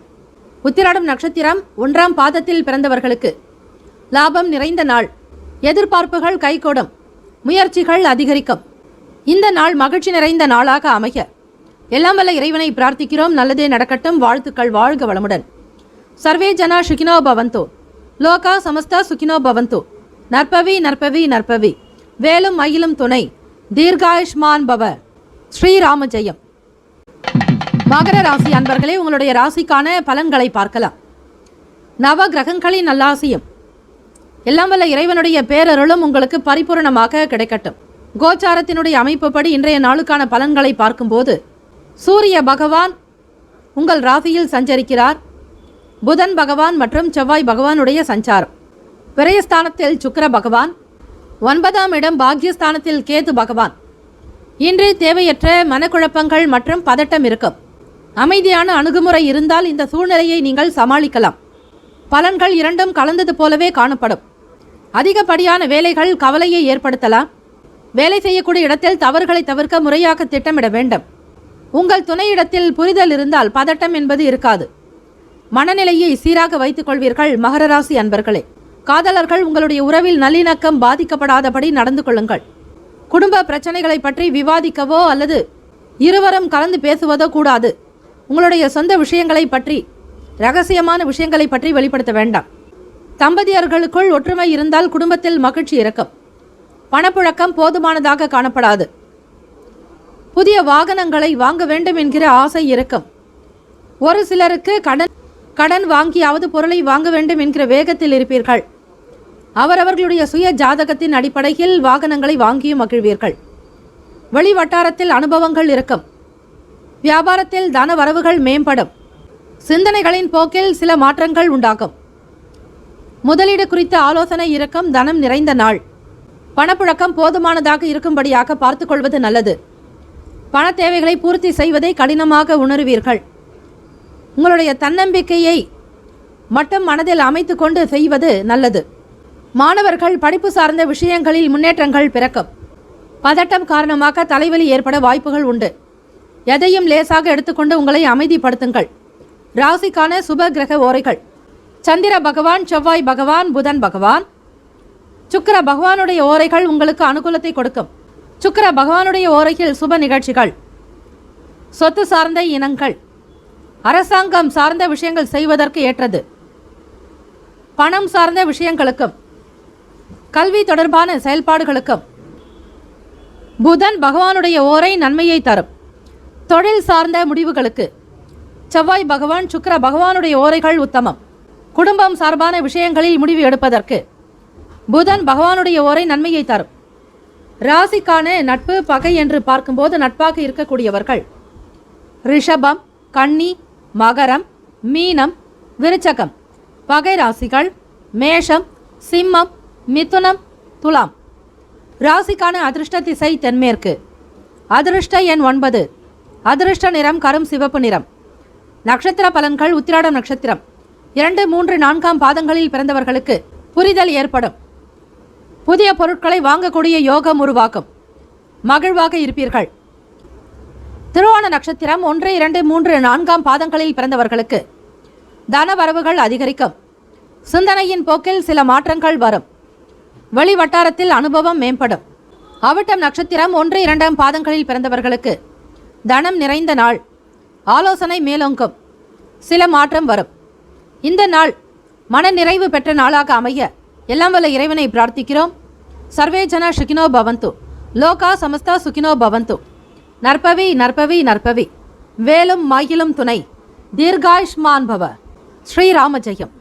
உத்திராடம் நட்சத்திரம் 1ஆம் பாதத்தில் பிறந்தவர்களுக்கு லாபம் நிறைந்த நாள். எதிர்பார்ப்புகள் கைகூடும். முயற்சிகள் அதிகரிக்கும். இந்த நாள் மகிழ்ச்சி நிறைந்த நாளாக அமைய எல்லாம் வல்ல இறைவனை பிரார்த்திக்கிறோம். நல்லதே நடக்கட்டும். வாழ்த்துக்கள். வாழ்க வளமுடன். சர்வே ஜனா சுகினோ பவந்தோ. லோகா சமஸ்தா சுகினோ பவந்தோ. நற்பவி நற்பவி நற்பவி. வேலும் மயிலும் துணை. தீர்காயுஷ்மான் பவ. ஸ்ரீராம ஜெயம். மகர ராசி அன்பர்களே, உங்களுடைய ராசிக்கான பலன்களை பார்க்கலாம். நவ கிரகங்களின் நல்லாசியும் எல்லாம் வல்ல இறைவனுடைய பேரருளும் உங்களுக்கு பரிபூரணமாக கிடைக்கட்டும். கோச்சாரத்தினுடைய அமைப்புப்படி இன்றைய நாளுக்கான பலன்களை பார்க்கும்போது சூரிய பகவான் உங்கள் ராசியில் சஞ்சரிக்கிறார். புதன் பகவான் மற்றும் செவ்வாய் பகவானுடைய சஞ்சாரம். விரயஸ்தானத்தில் சுக்கிர பகவான். 9ஆம் இடம் பாக்யஸ்தானத்தில் கேது பகவான். இன்று தேவையற்ற மனக்குழப்பங்கள் மற்றும் பதட்டம் இருக்கும். அமைதியான அணுகுமுறை இருந்தால் இந்த சூழ்நிலையை நீங்கள் சமாளிக்கலாம். பலன்கள் இரண்டும் கலந்தது போலவே காணப்படும். அதிகப்படியான வேலைகள் கவலையை ஏற்படுத்தலாம். வேலை செய்யக்கூடிய இடத்தில் தவறுகளை தவிர்க்க முறையாக திட்டமிட வேண்டும். உங்கள் துணையிடத்தில் புரிதல் இருந்தால் பதட்டம் என்பது இருக்காது. மனநிலையை சீராக வைத்துக் கொள்வீர்கள். மகர ராசி அன்பர்களே, காதலர்கள் உங்களுடைய உறவில் நல்லிணக்கம் பாதிக்கப்படாதபடி நடந்து கொள்ளுங்கள். குடும்ப பிரச்சனைகளை பற்றி விவாதிக்கவோ அல்லது இருவரும் கலந்து பேசுவதோ கூடாது. உங்களுடைய சொந்த விஷயங்களை பற்றி, ரகசியமான விஷயங்களை பற்றி வெளிப்படுத்த வேண்டாம். தம்பதியர்களுக்குள் ஒற்றுமை இருந்தால் குடும்பத்தில் மகிழ்ச்சி இருக்கும். பணப்புழக்கம் போதுமானதாக காணப்படாது. புதிய வாகனங்களை வாங்க வேண்டும் என்கிற ஆசை இருக்கும். ஒரு சிலருக்கு கடன் வாங்கியாவது பொருளை வாங்க வேண்டும் என்கிற வேகத்தில் இருப்பீர்கள். அவரவர்களுடைய சுய ஜாதகத்தின் அடிப்படையில் வாகனங்களை வாங்கியும் மகிழ்வீர்கள். வெளி வட்டாரத்தில் அனுபவங்கள் இருக்கும். வியாபாரத்தில் தன வரவுகள் மேம்படும். சிந்தனைகளின் போக்கில் சில மாற்றங்கள் உண்டாகும். முதலீடு குறித்த ஆலோசனை இருக்கும். தனம் நிறைந்த நாள். பணப்புழக்கம் போதுமானதாக இருக்கும்படியாக பார்த்துக் கொள்வது நல்லது. பண தேவைகளை பூர்த்தி செய்வதை கடினமாக உணர்வீர்கள். உங்களுடைய தன்னம்பிக்கையை மட்டும் மனதில் அமைத்து கொண்டு செய்வது நல்லது. மாணவர்கள் படிப்பு சார்ந்த விஷயங்களில் முன்னேற்றங்கள் பிறக்கும். பதட்டம் காரணமாக தலைவலி ஏற்பட வாய்ப்புகள் உண்டு. எதையும் லேசாக எடுத்துக்கொண்டு உங்களை அமைதிப்படுத்துங்கள். ராசிக்கான சுப கிரக ஓரைகள்: சந்திர பகவான், செவ்வாய் பகவான், புதன் பகவான். சுக்கிர பகவானுடைய ஓரைகள் உங்களுக்கு அனுகூலத்தை கொடுக்கும். சுக்கிர பகவானுடைய ஓரையில் சுப நிகழ்ச்சிகள், சொத்து சார்ந்த இனங்கள், அரசாங்கம் சார்ந்த விஷயங்கள் செய்வதற்கு ஏற்றது. பணம் சார்ந்த விஷயங்களுக்கும் கல்வி தொடர்பான செயல்பாடுகளுக்கும் புதன் பகவானுடைய ஓரை நன்மையை தரும். தொழில் சார்ந்த முடிவுகளுக்கு செவ்வாய் பகவான், சுக்கிர பகவானுடைய ஓரைகள் உத்தமம். குடும்பம் சார்பான விஷயங்களில் முடிவு எடுப்பதற்கு புதன் பகவானுடைய ஓரை நன்மையை தரும். ராசிக்கான நட்பு பகை என்று பார்க்கும்போது நட்பாக இருக்கக்கூடியவர்கள் ரிஷபம், கன்னி, மகரம், மீனம், விருச்சகம். பகை ராசிகள் மேஷம், சிம்மம், மிதுனம், துலாம். ராசிக்கான அதிர்ஷ்ட திசை தென்மேற்கு. அதிர்ஷ்ட எண் 9. அதிர்ஷ்ட நிறம் கரும் சிவப்பு நிறம். நட்சத்திர பலன்கள்: உத்திராடம் நட்சத்திரம் 2, 3, 4ஆம் பாதங்களில் பிறந்தவர்களுக்கு புரிதல் ஏற்படும். புதிய பொருட்களை வாங்கக்கூடிய யோகம் உருவாக்கும். மகிழ்வாக இருப்பீர்கள். திருவோண நட்சத்திரம் 1, 2, 3, 4ஆம் பாதங்களில் பிறந்தவர்களுக்கு தன வரவுகள் அதிகரிக்கும். சிந்தனையின் போக்கில் சில மாற்றங்கள் வரும். வெளி வட்டாரத்தில் அனுபவம் மேம்படும். அவிட்டம் நட்சத்திரம் 1, 2ஆம் பாதங்களில் பிறந்தவர்களுக்கு தனம் நிறைந்த நாள். ஆலோசனை மேலோங்கும். சில மாற்றம் வரும். இந்த நாள் மன நிறைவு பெற்ற நாளாக அமைய எல்லாம் வல்ல இறைவனை பிரார்த்திக்கிறோம். சர்வே ஜன சுகினோ பவந்து. லோகா சமஸ்தா சுகினோ பவந்து. நற்பவி நற்பவி நற்பவி. வேலும் மயிலும் துணை. தீர்காயுஷ்மான் பவ. ஸ்ரீராம ஜெயம்.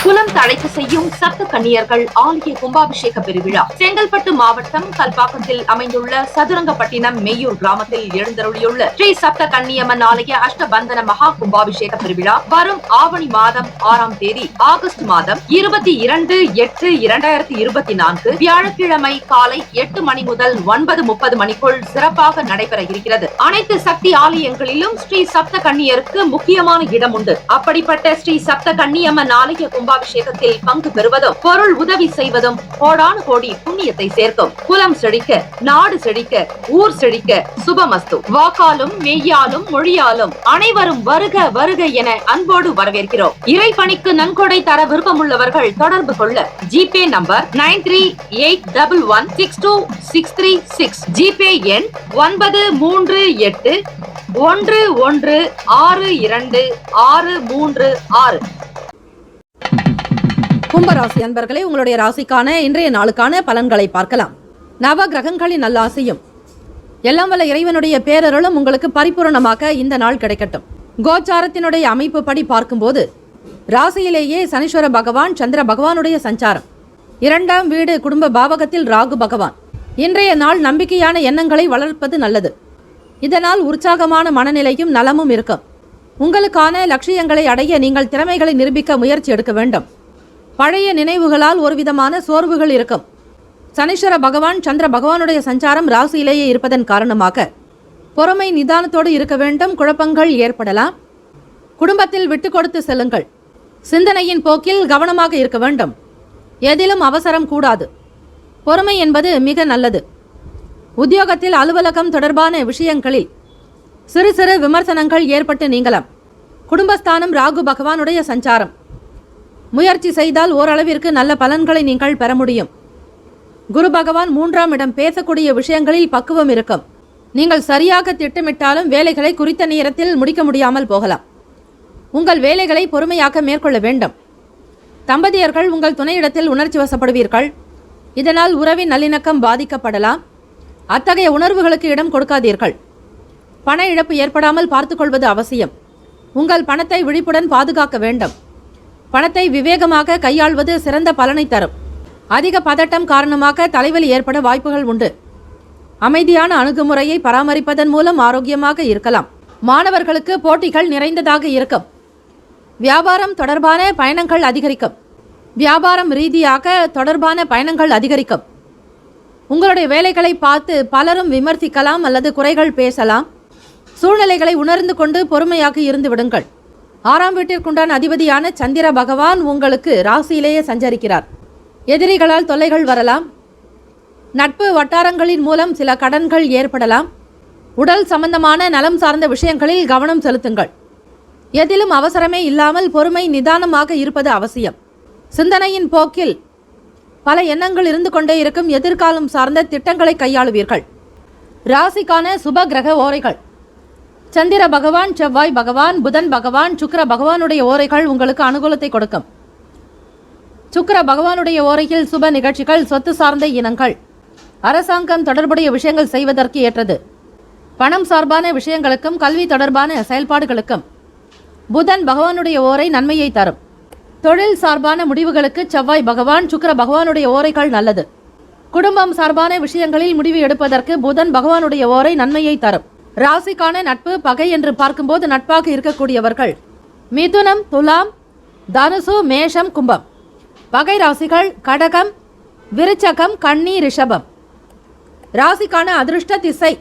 குலம் தழைக்க செய்யும் சப்த கன்னியர்கள் ஆலய கும்பாபிஷேக பெருவிழா செங்கல்பட்டு மாவட்டம் கல்பாக்கத்தில் அமைந்துள்ள சதுரங்கப்பட்டினம் மெய்யூர் கிராமத்தில் எழுந்தருளியுள்ள ஸ்ரீ சப்த கன்னியம்மன் ஆலய அஷ்டபந்தன மகா கும்பாபிஷேக பெருவிழா வரும் ஆவணி மாதம் 6ஆம் தேதி ஆகஸ்ட் மாதம் 22/8/2024 வியாழக்கிழமை காலை 8 மணி முதல் 9:30 மணிக்குள் சிறப்பாக நடைபெற இருக்கிறது. அனைத்து சக்தி ஆலயங்களிலும் ஸ்ரீ சப்த கன்னியருக்கு முக்கியமான இடம் உண்டு. அப்படிப்பட்ட ஸ்ரீ சப்த கன்னியம்மன் ஆலய கும்பாபிஷேக கும்பாபிஷேகத்தில் பங்கு பெறுவதும் பொருள் உதவி செய்வதும் கோடானு கோடி புண்ணியத்தை சேர்க்கும். குலம் செழிக்க, நாடு செழிக்க, ஊர் செழிக்க, சுபமஸ்து. வாக்காலும் மெய்யாலும் மொழியாலும் அனைவரும் வருக வருக என அன்போடு வரவேற்கிறோம். இறைப்பணிக்கு நன்கொடை தர விருப்பமுள்ளவர்கள் தொடர்பு கொள்ள ஜிபே நம்பர் 9381162636, ஜிபே எண் 9381162636.
கும்பராசி அன்பர்களே, உங்களுடைய ராசிக்கான இன்றைய நாளுக்கான பலன்களை பார்க்கலாம். நவ கிரகங்களின் நல்லாசையும் எல்லாம் வல்ல இறைவனுடைய பேரருளும் உங்களுக்கு பரிபூரணமாக இந்த நாள் கிடைக்கட்டும். கோச்சாரத்தினுடைய அமைப்பு படி பார்க்கும்போது ராசியிலேயே சனீஸ்வர பகவான், சந்திர பகவானுடைய சஞ்சாரம், 2ஆம் வீடு குடும்ப பாவகத்தில் ராகு பகவான். இன்றைய நாள் நம்பிக்கையான எண்ணங்களை வளர்ப்பது நல்லது. இதனால் உற்சாகமான மனநிலையும் நலமும் இருக்கும். உங்களுக்கான லட்சியங்களை அடைய நீங்கள் திறமைகளை நிரூபிக்க முயற்சி எடுக்க வேண்டும். பழைய நினைவுகளால் ஒருவிதமான சோர்வுகள் இருக்கும். சனீஸ்வர பகவான், சந்திர பகவானுடைய சஞ்சாரம் ராசியிலேயே இருப்பதன் காரணமாக பொறுமை நிதானத்தோடு இருக்க வேண்டும். குழப்பங்கள் ஏற்படலாம். குடும்பத்தில் விட்டு கொடுத்து செல்லுங்கள். சிந்தனையின் போக்கில் கவனமாக இருக்க வேண்டும். எதிலும் அவசரம் கூடாது. பொறுமை என்பது மிக நல்லது. உத்தியோகத்தில் அலுவலகம் தொடர்பான விஷயங்களில் சிறு சிறு விமர்சனங்கள் ஏற்பட்டு நீங்கலாம். குடும்பஸ்தானம் ராகு பகவானுடைய சஞ்சாரம். முயற்சி செய்தால் ஓரளவிற்கு நல்ல பலன்களை நீங்கள் பெற முடியும். குரு பகவான் 3ஆம் இடம். பேசக்கூடிய விஷயங்களில் பக்குவம் இருக்கும். நீங்கள் சரியாக திட்டமிட்டாலும் வேலைகளை குறித்த நேரத்தில் முடிக்க முடியாமல் போகலாம். உங்கள் வேலைகளை பொறுமையாக மேற்கொள்ள வேண்டும். தம்பதியர்கள் உங்கள் துணையிடத்தில் உணர்ச்சி வசப்படுவீர்கள். இதனால் உறவின் நல்லிணக்கம் பாதிக்கப்படலாம். அத்தகைய உணர்வுகளுக்கு இடம் கொடுக்காதீர்கள். பண இழப்பு ஏற்படாமல் பார்த்துக்கொள்வது அவசியம். உங்கள் பணத்தை விழிப்புடன் பாதுகாக்க வேண்டும். பணத்தை விவேகமாக கையாள்வது சிறந்த பலனை தரும். அதிக பதட்டம் காரணமாக தலைவலி ஏற்பட வாய்ப்புகள் உண்டு. அமைதியான அணுகுமுறையை பராமரிப்பதன் மூலம் ஆரோக்கியமாக இருக்கலாம். மாணவர்களுக்கு போட்டிகள் நிறைந்ததாக இருக்கும். வியாபாரம் தொடர்பான பயணங்கள் அதிகரிக்கும். வியாபாரம் ரீதியாக தொடர்பான பயணங்கள் அதிகரிக்கும். உங்களுடைய வேலைகளை பார்த்து பலரும் விமர்சிக்கலாம் அல்லது குறைகள் பேசலாம். சூழ்நிலைகளை உணர்ந்து கொண்டு பொறுமையாக இருந்து விடுங்கள். 6ஆம் வீட்டிற்குண்டான அதிபதியான சந்திர பகவான் உங்களுக்கு ராசியிலேயே சஞ்சரிக்கிறார். எதிரிகளால் தொல்லைகள் வரலாம். நட்பு வட்டாரங்களின் மூலம் சில கடன்கள் ஏற்படலாம். உடல் சம்பந்தமான நலம் சார்ந்த விஷயங்களில் கவனம் செலுத்துங்கள். எதிலும் அவசரமே இல்லாமல் பொறுமை நிதானமாக இருப்பது அவசியம். சிந்தனையின் போக்கில் பல எண்ணங்கள் இருந்து கொண்டே இருக்கும். எதிர்காலம் சார்ந்த திட்டங்களை கையாளுவீர்கள். ராசிக்கான சுப கிரக ஓரைகள். சந்திர பகவான், செவ்வாய் பகவான், புதன் பகவான், சுக்கிர பகவானுடைய ஓரைகள் உங்களுக்கு அனுகூலத்தை கொடுக்கும். சுக்கிர பகவானுடைய ஓரையில் சுப நிகழ்ச்சிகள், சொத்து சார்ந்த இனங்கள், அரசாங்கம் தொடர்புடைய விஷயங்கள் செய்வதற்கு ஏற்றது. பணம் சார்பான விஷயங்களுக்கும் கல்வி தொடர்பான செயல்பாடுகளுக்கும் புதன் பகவானுடைய ஓரை நன்மையை தரும். தொழில் சார்பான முடிவுகளுக்கு செவ்வாய் பகவான், சுக்கிர பகவானுடைய ஓரைகள் நல்லது. குடும்பம் சார்பான விஷயங்களில் முடிவு எடுப்பதற்கு புதன் பகவானுடைய ஓரை நன்மையை தரும். ராசிக்கான நட்பு பகை என்று பார்க்கும்போது நட்பாக இருக்கக்கூடியவர்கள் மிதுனம், துலாம், தனுசு, மேஷம், கும்பம். பகை ராசிகள் கடகம், விருச்சகம், கன்னி, ரிஷபம். ராசிக்கான அதிர்ஷ்ட திசை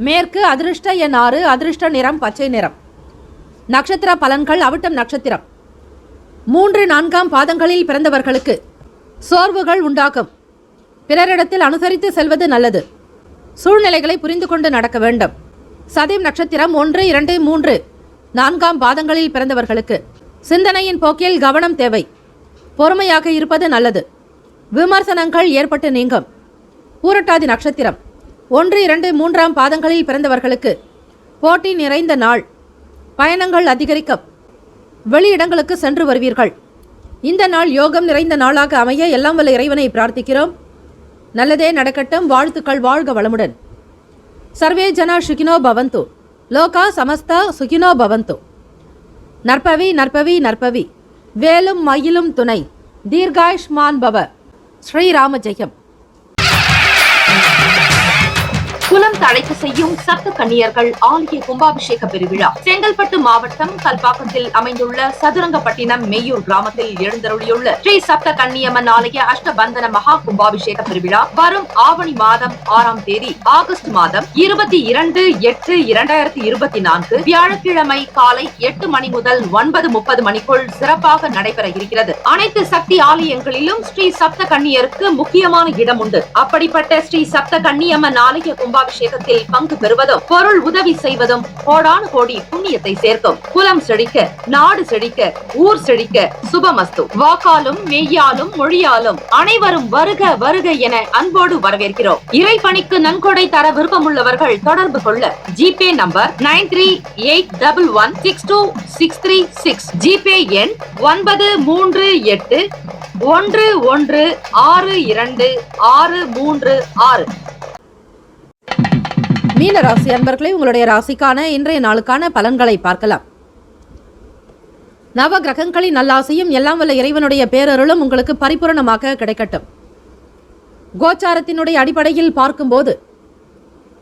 மேற்கு. அதிர்ஷ்ட எண் 6. அதிர்ஷ்ட நிறம் பச்சை நிறம். நட்சத்திர பலன்கள். அவிட்டம் நட்சத்திரம். 3, 4ஆம் பாதங்களில் பிறந்தவர்களுக்கு சோர்வுகள் உண்டாகும். பிறரிடத்தில் அனுசரித்து செல்வது நல்லது. சூழ்நிலைகளை புரிந்து கொண்டு நடக்க வேண்டும். சதயம் நட்சத்திரம் 1, 2, 3, 4ஆம் பாதங்களில் பிறந்தவர்களுக்கு சிந்தனையின் போக்கில் கவனம் தேவை. பொறுமையாக இருப்பது நல்லது. விமர்சனங்கள் ஏற்பட்டு நீங்கும். பூரட்டாதி நட்சத்திரம் 1, 2, 3ஆம் பாதங்களில் பிறந்தவர்களுக்கு போட்டி நிறைந்த நாள். பயணங்கள் அதிகரிக்கும். வெளியிடங்களுக்கு சென்று வருவீர்கள். இந்த நாள் யோகம் நிறைந்த நாளாக அமைய எல்லாம் வல்ல இறைவனை பிரார்த்திக்கிறோம். நல்லதே நடக்கட்டும். வாழ்த்துக்கள். வாழ்க வளமுடன். சர்வே ஜனா சுகினோ பவந்து. லோகா சமஸ்தா சுகினோ பவந்து. நற்பவி நற்பவி நற்பவி. வேலும் மயிலும் துணை. தீர்காயுஷ்மான் பவ. ஸ்ரீராம ஜெயம்.
குலம் தழைக்க செய்யும் சப்த கன்னியர்கள் ஆலய கும்பாபிஷேக பெருவிழா செங்கல்பட்டு மாவட்டம் கல்பாக்கத்தில் அமைந்துள்ள சதுரங்கப்பட்டினம் மெய்யூர் கிராமத்தில் எழுந்தருளியுள்ள ஸ்ரீ சப்த கன்னியம்மன் ஆலய அஷ்டபந்தன மகா கும்பாபிஷேக பெருவிழா வரும் ஆவணி மாதம் 6ஆம் தேதி ஆகஸ்ட் மாதம் 22/8/2024 வியாழக்கிழமை காலை 8 மணி முதல் 9:30 மணிக்குள் சிறப்பாக நடைபெற இருக்கிறது. அனைத்து சக்தி ஆலயங்களிலும் ஸ்ரீ சப்த கன்னியருக்கு முக்கியமான இடம் உண்டு. அப்படிப்பட்ட ஸ்ரீ சப்த கன்னியம்மன் ஆலய கும்பாபிஷேகத்தில் பங்கு பெறுவதும் பொருள் உதவி செய்வதும் கோடானு கோடி புண்ணியத்தை சேர்க்கும். குலம் செழிக்க, நாடு செழிக்க, ஊர் செழிக்க சுபமஸ்து. வாக்காலும் மெய்யாலும் மொழியாலும் அனைவரும் வருக வருக என அன்போடு வரவேற்கிறோம். இறைப்பணிக்கு நன்கொடை தர விருப்பமுள்ளவர்கள் தொடர்பு கொள்ள ஜிபே நம்பர் 9381162636, ஜிபே எண் 9381162636.
மீன ராசி அன்பர்களே, உங்களுடைய ராசிக்கான இன்றைய நாளுக்கான பலன்களை பார்க்கலாம். நவ கிரகங்களின் நல்லாசையும் எல்லாம் வல்ல இறைவனுடைய பேரருளும் உங்களுக்கு பரிபூரணமாக கிடைக்கட்டும். கோச்சாரத்தினுடைய அடிப்படையில் பார்க்கும்போது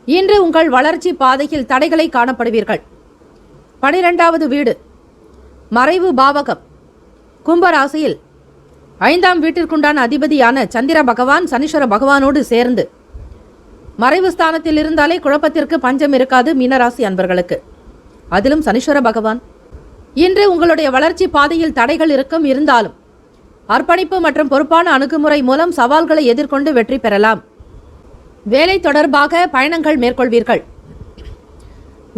இன்று உங்கள் வளர்ச்சி பாதையில் தடைகளை காணப்படுவீர்கள். 12வது வீடு மறைவு பாவகம் கும்பராசியில் 5ஆம் வீட்டிற்குண்டான அதிபதியான சந்திர பகவான் சனீஸ்வர பகவானோடு சேர்ந்து மறைவு ஸ்தானத்தில் இருந்தாலே குழப்பத்திற்கு பஞ்சம் இருக்காது மீனராசி அன்பர்களுக்கு. அதிலும் சனீஸ்வர பகவான் இன்று உங்களுடைய வளர்ச்சி பாதையில் தடைகள் இருந்தாலும் அர்ப்பணிப்பு மற்றும் பொறுப்பான அணுகுமுறை மூலம் சவால்களை எதிர்கொண்டு வெற்றி பெறலாம். வேலை தொடர்பாக பயணங்கள் மேற்கொள்வீர்கள்.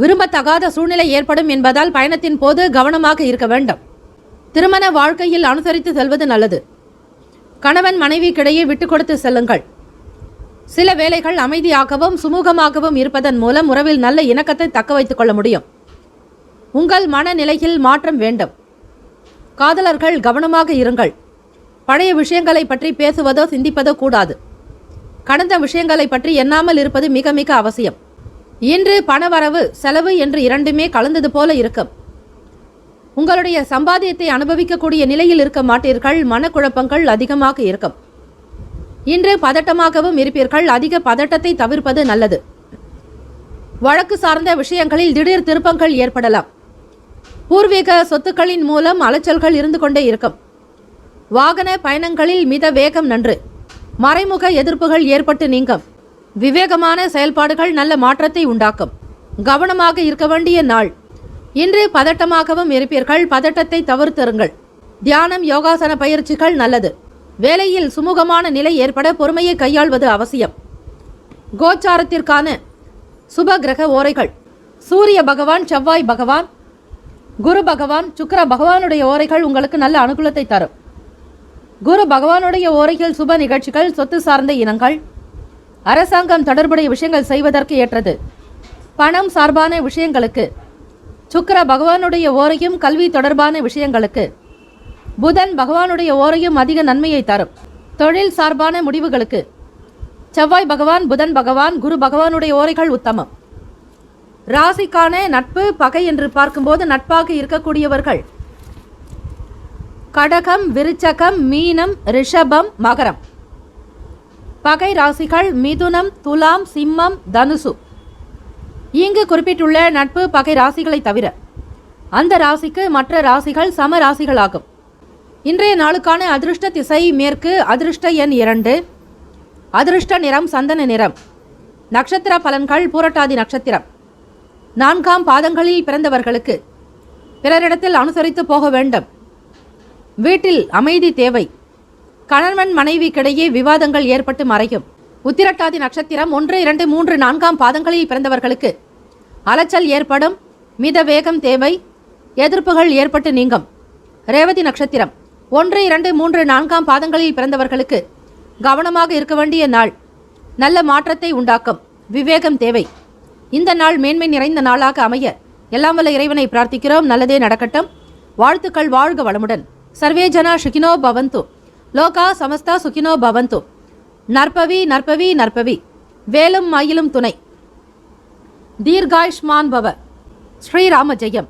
விரும்பத்தகாத சூழ்நிலை ஏற்படும் என்பதால் பயணத்தின் போது கவனமாக இருக்க வேண்டும். திருமண வாழ்க்கையில் அனுசரித்து செல்வது நல்லது. கணவன் மனைவிக்கிடையே விட்டுக் கொடுத்து செல்லுங்கள். சில வேளைகள் அமைதியாகவும் சுமூகமாகவும் இருப்பதன் மூலம் உறவில் நல்ல இணக்கத்தை தக்க வைத்துக் கொள்ள முடியும். உங்கள் மனநிலையில் மாற்றம் வேண்டும். காதலர்கள் கவனமாக இருங்கள். பழைய விஷயங்களை பற்றி பேசுவதோ சிந்திப்பதோ கூடாது. கடந்த விஷயங்களை பற்றி எண்ணாமல் இருப்பது மிக மிக அவசியம். இன்று பணவரவு செலவு என்று இரண்டுமே கலந்தது போல இருக்கும். உங்களுடைய சம்பாத்தியத்தை அனுபவிக்கக்கூடிய நிலையில் இருக்க மாட்டீர்கள். மனக்குழப்பங்கள் அதிகமாக இருக்கும். இன்று பதட்டமாகவும் இருப்பீர்கள். அதிக பதட்டத்தை தவிர்ப்பது நல்லது. வழக்கு சார்ந்த விஷயங்களில் திடீர் திருப்பங்கள் ஏற்படலாம். பூர்வீக சொத்துக்களின் மூலம் அலைச்சல்கள் இருந்து கொண்டே இருக்கும். வாகன பயணங்களில் மித வேகம் நன்று. மறைமுக எதிர்ப்புகள் ஏற்பட்டு நீங்கும். விவேகமான செயல்பாடுகள் நல்ல மாற்றத்தை உண்டாக்கும். கவனமாக இருக்க வேண்டிய நாள். இன்று பதட்டமாகவும் இருப்பீர்கள். பதட்டத்தை தவிர்த்திருங்கள். தியானம் யோகாசன பயிற்சிகள் நல்லது. வேலையில் சுமூகமான நிலை ஏற்பட பொறுமையை கையாள்வது அவசியம். கோச்சாரத்திற்கான சுப கிரக ஓரைகள் சூரிய பகவான், செவ்வாய் பகவான், குரு பகவான், சுக்கிர பகவானுடைய ஓரைகள் உங்களுக்கு நல்ல அனுகூலத்தை தரும். குரு பகவானுடைய ஓரைகள் சுப நிகழ்ச்சிகள், சொத்து சார்ந்த இனங்கள், அரசாங்கம் தொடர்புடைய விஷயங்கள் செய்வதற்கு ஏற்றது. பணம் சார்பான விஷயங்களுக்கு சுக்கிர பகவானுடைய ஓரையும், கல்வி தொடர்பான விஷயங்களுக்கு புதன் பகவானுடைய ஓரையும் அதிக நன்மையை தரும். தொழில் சார்பான முடிவுகளுக்கு செவ்வாய் பகவான், புதன் பகவான், குரு பகவானுடைய ஓரைகள் உத்தமம். ராசிக்கான நட்பு பகை என்று பார்க்கும்போது நட்பாக இருக்கக்கூடியவர்கள் கடகம், விருச்சகம், மீனம், ரிஷபம், மகரம். பகை ராசிகள் மிதுனம், துலாம், சிம்மம், தனுசு. இங்கு குறிப்பிட்டுள்ள நட்பு பகை ராசிகளை தவிர அந்த ராசிக்கு மற்ற ராசிகள் சம ராசிகளாகும். இன்றைய நாளுக்கான அதிர்ஷ்ட திசை மேற்கு. அதிர்ஷ்ட எண் 2. அதிர்ஷ்ட நிறம் சந்தன நிறம். நட்சத்திர பலன்கள் பூரட்டாதி நட்சத்திரம். 4ஆம் பாதங்களில் பிறந்தவர்களுக்கு பிறரிடத்தில் அனுசரித்து போக வேண்டும். வீட்டில் அமைதி தேவை. கணவன் மனைவிக்கிடையே விவாதங்கள் ஏற்பட்டு மறையும். உத்திரட்டாதி நட்சத்திரம் 1, 2, 3, 4ஆம் பாதங்களில் பிறந்தவர்களுக்கு அலைச்சல் ஏற்படும். மித வேகம் தேவை. எதிர்ப்புகள் ஏற்பட்டு நீங்கும். ரேவதி நட்சத்திரம் 1, 2, 3, 4ஆம் பாதங்களில் பிறந்தவர்களுக்கு கவனமாக இருக்க வேண்டிய நாள். நல்ல மாற்றத்தை உண்டாக்கும். விவேகம் தேவை. இந்த நாள் மேன்மை நிறைந்த நாளாக அமைய எல்லாம் வல்ல இறைவனை பிரார்த்திக்கிறோம். நல்லதே நடக்கட்டும். வாழ்த்துக்கள். வாழ்க வளமுடன். சர்வே ஜனா சுகினோ பவந்து. லோகா சமஸ்தா சுகினோ பவந்து. நற்பவி நற்பவி நற்பவி. வேலும் மயிலும் துணை. தீர்காயுஷ்மான் பவ. ஸ்ரீராம ஜெயம்.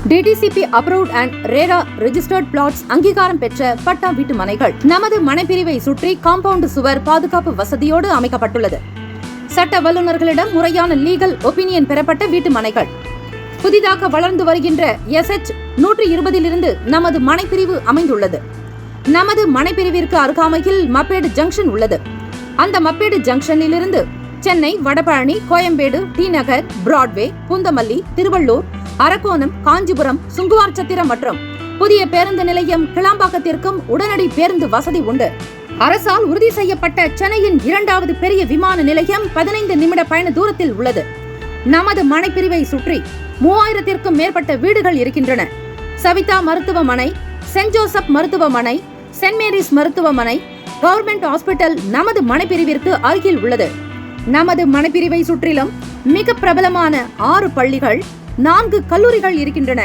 DTCP approved and RERA registered plots அங்கீகாரம் பெற்ற பட்டா வீட்டு மனைகள் நமது மனைப்பிரிவை சுற்றி காம்பவுண்ட் சுவர் பாதுகாப்பு வசதியோடு அமைக்கப்பட்டுள்ளது. சட்ட வல்லுநர்களிடம் முறையான லீகல் ஒப்பீனியன் பெறப்பட்ட வீட்டு மனைகள். புதிதாக வளர்ந்து வருகின்ற SH 120 நமது மனைப்பிரிவு அமைந்துள்ளது. நமது மனைப்பிரிவிற்கு அருகாமையில் மப்பேடு ஜங்ஷன் உள்ளது. அந்த மப்பேடு ஜங்ஷனிலிருந்து சென்னை, வடபழனி, கோயம்பேடு, டி நகர், பிராட்வே, பூந்தமல்லி, திருவள்ளூர், அரக்கோணம், காஞ்சிபுரம், சுங்குவார்சத்திரம் மற்றும் புதிய பேருந்து நிலையம் கிளாம்பாக்கத்திற்கும் உடனடி பேருந்து வசதி உண்டு. அரசால் உறுதி செய்யப்பட்ட சென்னையின் 2வது பெரிய விமான நிலையம் 15 நிமிட பயண தூரத்தில் உள்ளது. நமது மனைப்பிரிவை சுற்றி 3000க்கும் மேற்பட்ட வீடுகள் இருக்கின்றன. சவிதா மருத்துவமனை, சென்ட் ஜோசப் மருத்துவமனை, சென்ட் மேரிஸ் மருத்துவமனை, கவர்மெண்ட் ஹாஸ்பிட்டல் நமது மனைப்பிரிவிற்கு அருகில் உள்ளது. நமது மனைப்பிரிவை சுற்றிலும் மிக பிரபலமான 6 பள்ளிகள், 4 கல்லூரிகள் இருக்கின்றன.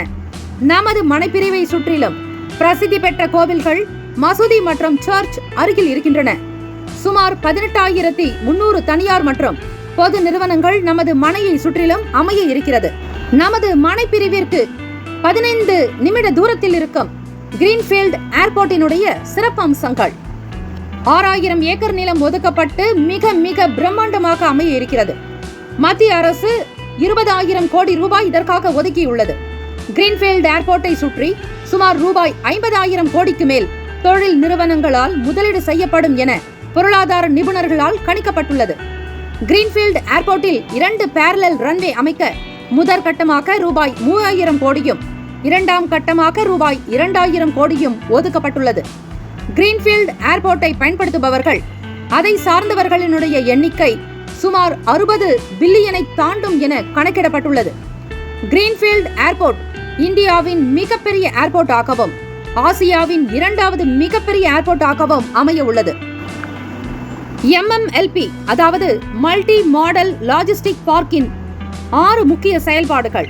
நமது மனைப்பிரிவை சுற்றிலும் பிரசித்தி பெற்ற கோவில்கள், மசூதி மற்றும் சர்ச் அருகில் இருக்கின்றன. சுமார் 18,300 தனியார் மற்றும் பொது நிறுவனங்கள் நமது மனையை சுற்றிலும் அமைய இருக்கிறது. நமது மனைப்பிரிவிற்கு 15 நிமிட தூரத்தில் இருக்கும் கிரீன்ஃபீல்ட் ஏர்போர்ட்டினுடைய சிறப்பு அம்சங்கள்: 6000 ஏக்கர் நிலம் ஒதுக்கப்பட்டு மிக மிக பிரம்மாண்டமாக அமைய இருக்கிறது. மத்திய அரசு 20,000 கோடி ரூபாய் இதற்காக ஒதுக்கியுள்ளது. கிரீன்ஃபீல்ட் ஏர்போர்ட்டை சுற்றி சுமார் ரூபாய் 50,000 கோடிக்கு மேல் தொழில் நிறுவனங்களால் முதலீடு செய்யப்படும் என பொருளாதார நிபுணர்களால் கணிக்கப்பட்டுள்ளது. கிரீன்ஃபீல்ட் ஏர்போர்ட்டில் 2 பேரலல் ரன்வே அமைக்க முதற்கட்டமாக ரூபாய் 3,000 கோடியும் 2ஆம் கட்டமாக ரூபாய் 2,000 கோடியும் ஒதுக்கப்பட்டுள்ளது. கிரீன்ஃபீல்ட் ஏர்போர்ட்டை பயன்படுத்துபவர்கள், அதை சார்ந்தவர்களினுடைய எண்ணிக்கை சுமார் 60 பில்லியனை தாண்டும் என கணக்கிடப்பட்டுள்ளது. கிரீன்ஃபீல்ட் ஏர்போர்ட் இந்தியாவின் மிகப்பெரிய ஏர்போர்ட் ஆகவும் ஆசியாவின் 2வது மிகப்பெரிய ஏர்போர்ட் ஆகவும் அமைய உள்ளது. MMLP அதாவது மல்டி மாடல் லாஜிஸ்டிக் பார்க்கின் 6 முக்கிய செயல்பாடுகள்: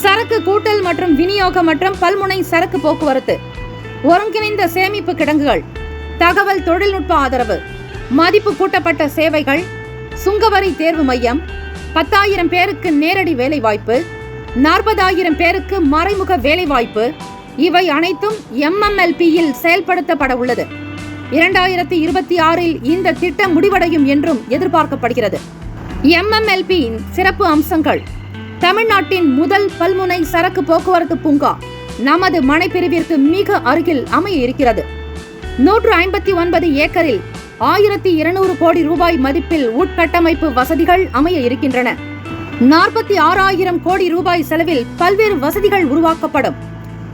சரக்கு கூட்டல் மற்றும் விநியோகம் மற்றும் பல்முனை சரக்கு போக்குவரத்து, ஒருங்கிணைந்த சேமிப்பு கிடங்குகள், தகவல் தொழில்நுட்ப ஆதரவு, மதிப்பு கூட்டப்பட்ட சேவைகள், சுங்கவரி தேர்வு மையம், 10,000 பேருக்கு நேரடி வேலைவாய்ப்பு, 40,000 பேருக்கு மறைமுக வேலைவாய்ப்பு, இவை அனைத்தும் MMLP-யில் செயல்படுத்தப்பட உள்ளது. 2026இல் இந்த திட்டம் முடிவடையும் என்றும் எதிர்பார்க்கப்படுகிறது. MMLP-யின் சிறப்பு அம்சங்கள்: தமிழ்நாட்டின் முதல் பல்முனை சரக்கு போக்குவரத்து பூங்கா நமது மனைப்பிரிவிற்கு மிக அருகில் அமைய இருக்கிறது. 159 ஏக்கரில் 1,200 கோடி ரூபாய் மதிப்பில் உட்கட்டமைப்பு வசதிகள் அமைய இருக்கின்றன. 46,000 கோடி ரூபாய் செலவில் பல்வேறு வசதிகள் உருவாக்கப்படும்.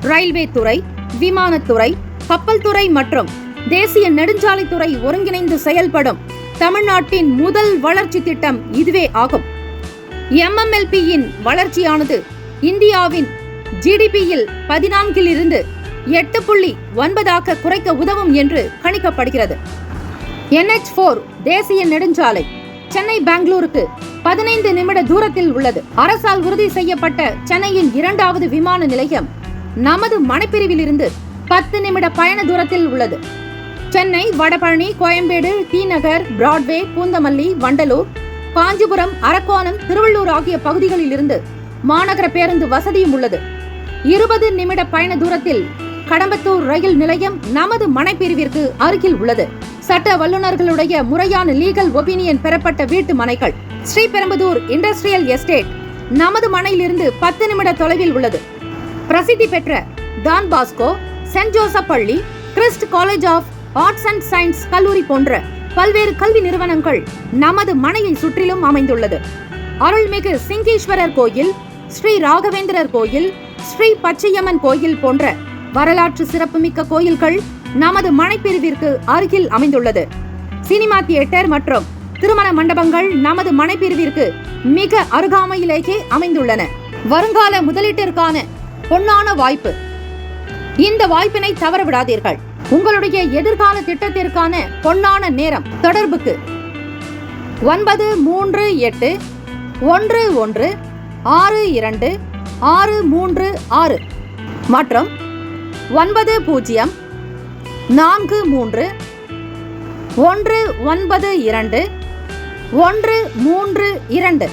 ரயில்வே துறை, விமானத்துறை, கப்பல் துறை மற்றும் தேசிய நெடுஞ்சாலைத்துறை ஒருங்கிணைந்து செயல்படும் தமிழ்நாட்டின் முதல் வளர்ச்சி திட்டம் இதுவே ஆகும். MMLP-யின் வளர்ச்சியானது இந்தியாவின் GDP-யில் 14 8.9 குறைக்க உதவும் என்று கணிக்கப்படுகிறது. NH4 தேசிய நெடுஞ்சாலை சென்னை பெங்களூருக்கு 15 நிமிட தூரத்தில் உள்ளது. அரசால் உறுதி செய்யப்பட்ட சென்னையின் 2வது விமான நிலையம் நமது மனைப்பிரிவிலிருந்து 10 நிமிட பயண தூரத்தில் உள்ளது. சென்னை, வடபழனி, கோயம்பேடு, டி நகர், பிராட்வே, பூந்தமல்லி, வண்டலூர், காஞ்சிபுரம், அரக்கோணம், திருவள்ளூர் ஆகிய பகுதிகளில் இருந்து மாநகர பேருந்து வசதியும் உள்ளது. 20 நிமிட பயண தூரத்தில் கடம்பத்தூர் ரயில் நிலையம் நமது மனைப்பிரிவிற்கு அருகில் உள்ளது. சட்ட வல்லுநர்களுடைய முறையான லீகல் ஒப்பீனியன் பெறப்பட்ட வீட்டு மனைகள்: ஸ்ரீபெரும்புதூர் இண்டஸ்ட்ரியல் எஸ்டேட் நமது மனையிலிருந்து 10 நிமிட தொலைவில் உள்ளது. பிரசித்தி பெற்ற டான் பாஸ்கோ, சென்ட் ஜோசப் பள்ளி, Christ college of arts and science கல்லூரி போன்ற பல்வேறு கல்வி நிறுவனங்கள் நமது மனையை சுற்றிலும் அமைந்துள்ளது. அருள்மிகு சிங்கீஸ்வரர் கோயில், ஸ்ரீ ராகவேந்திரர் கோயில், ஸ்ரீ பச்சையம்மன் கோயில் போன்ற வரலாற்று சிறப்புமிக்க கோயில்கள் நமது மனைப்பிரிவிற்கு அருகில் அமைந்துள்ளது. சினிமா தியேட்டர் மற்றும் திருமண மண்டபங்கள் நமது மனைப்பிரிவிற்கு மிக அருகாமையிலேயே அமைந்துள்ளன. வருங்கால முதலீட்டிற்கான பொன்னான வாய்ப்பு. இந்த வாய்ப்பினை தவறவிடாதீர்கள். உங்களுடைய எதிர்கால திட்டத்திற்கான பொன்னான நேரம். தொடர்புக்கு 938 11 62 636 மற்றும் 90 43 192 132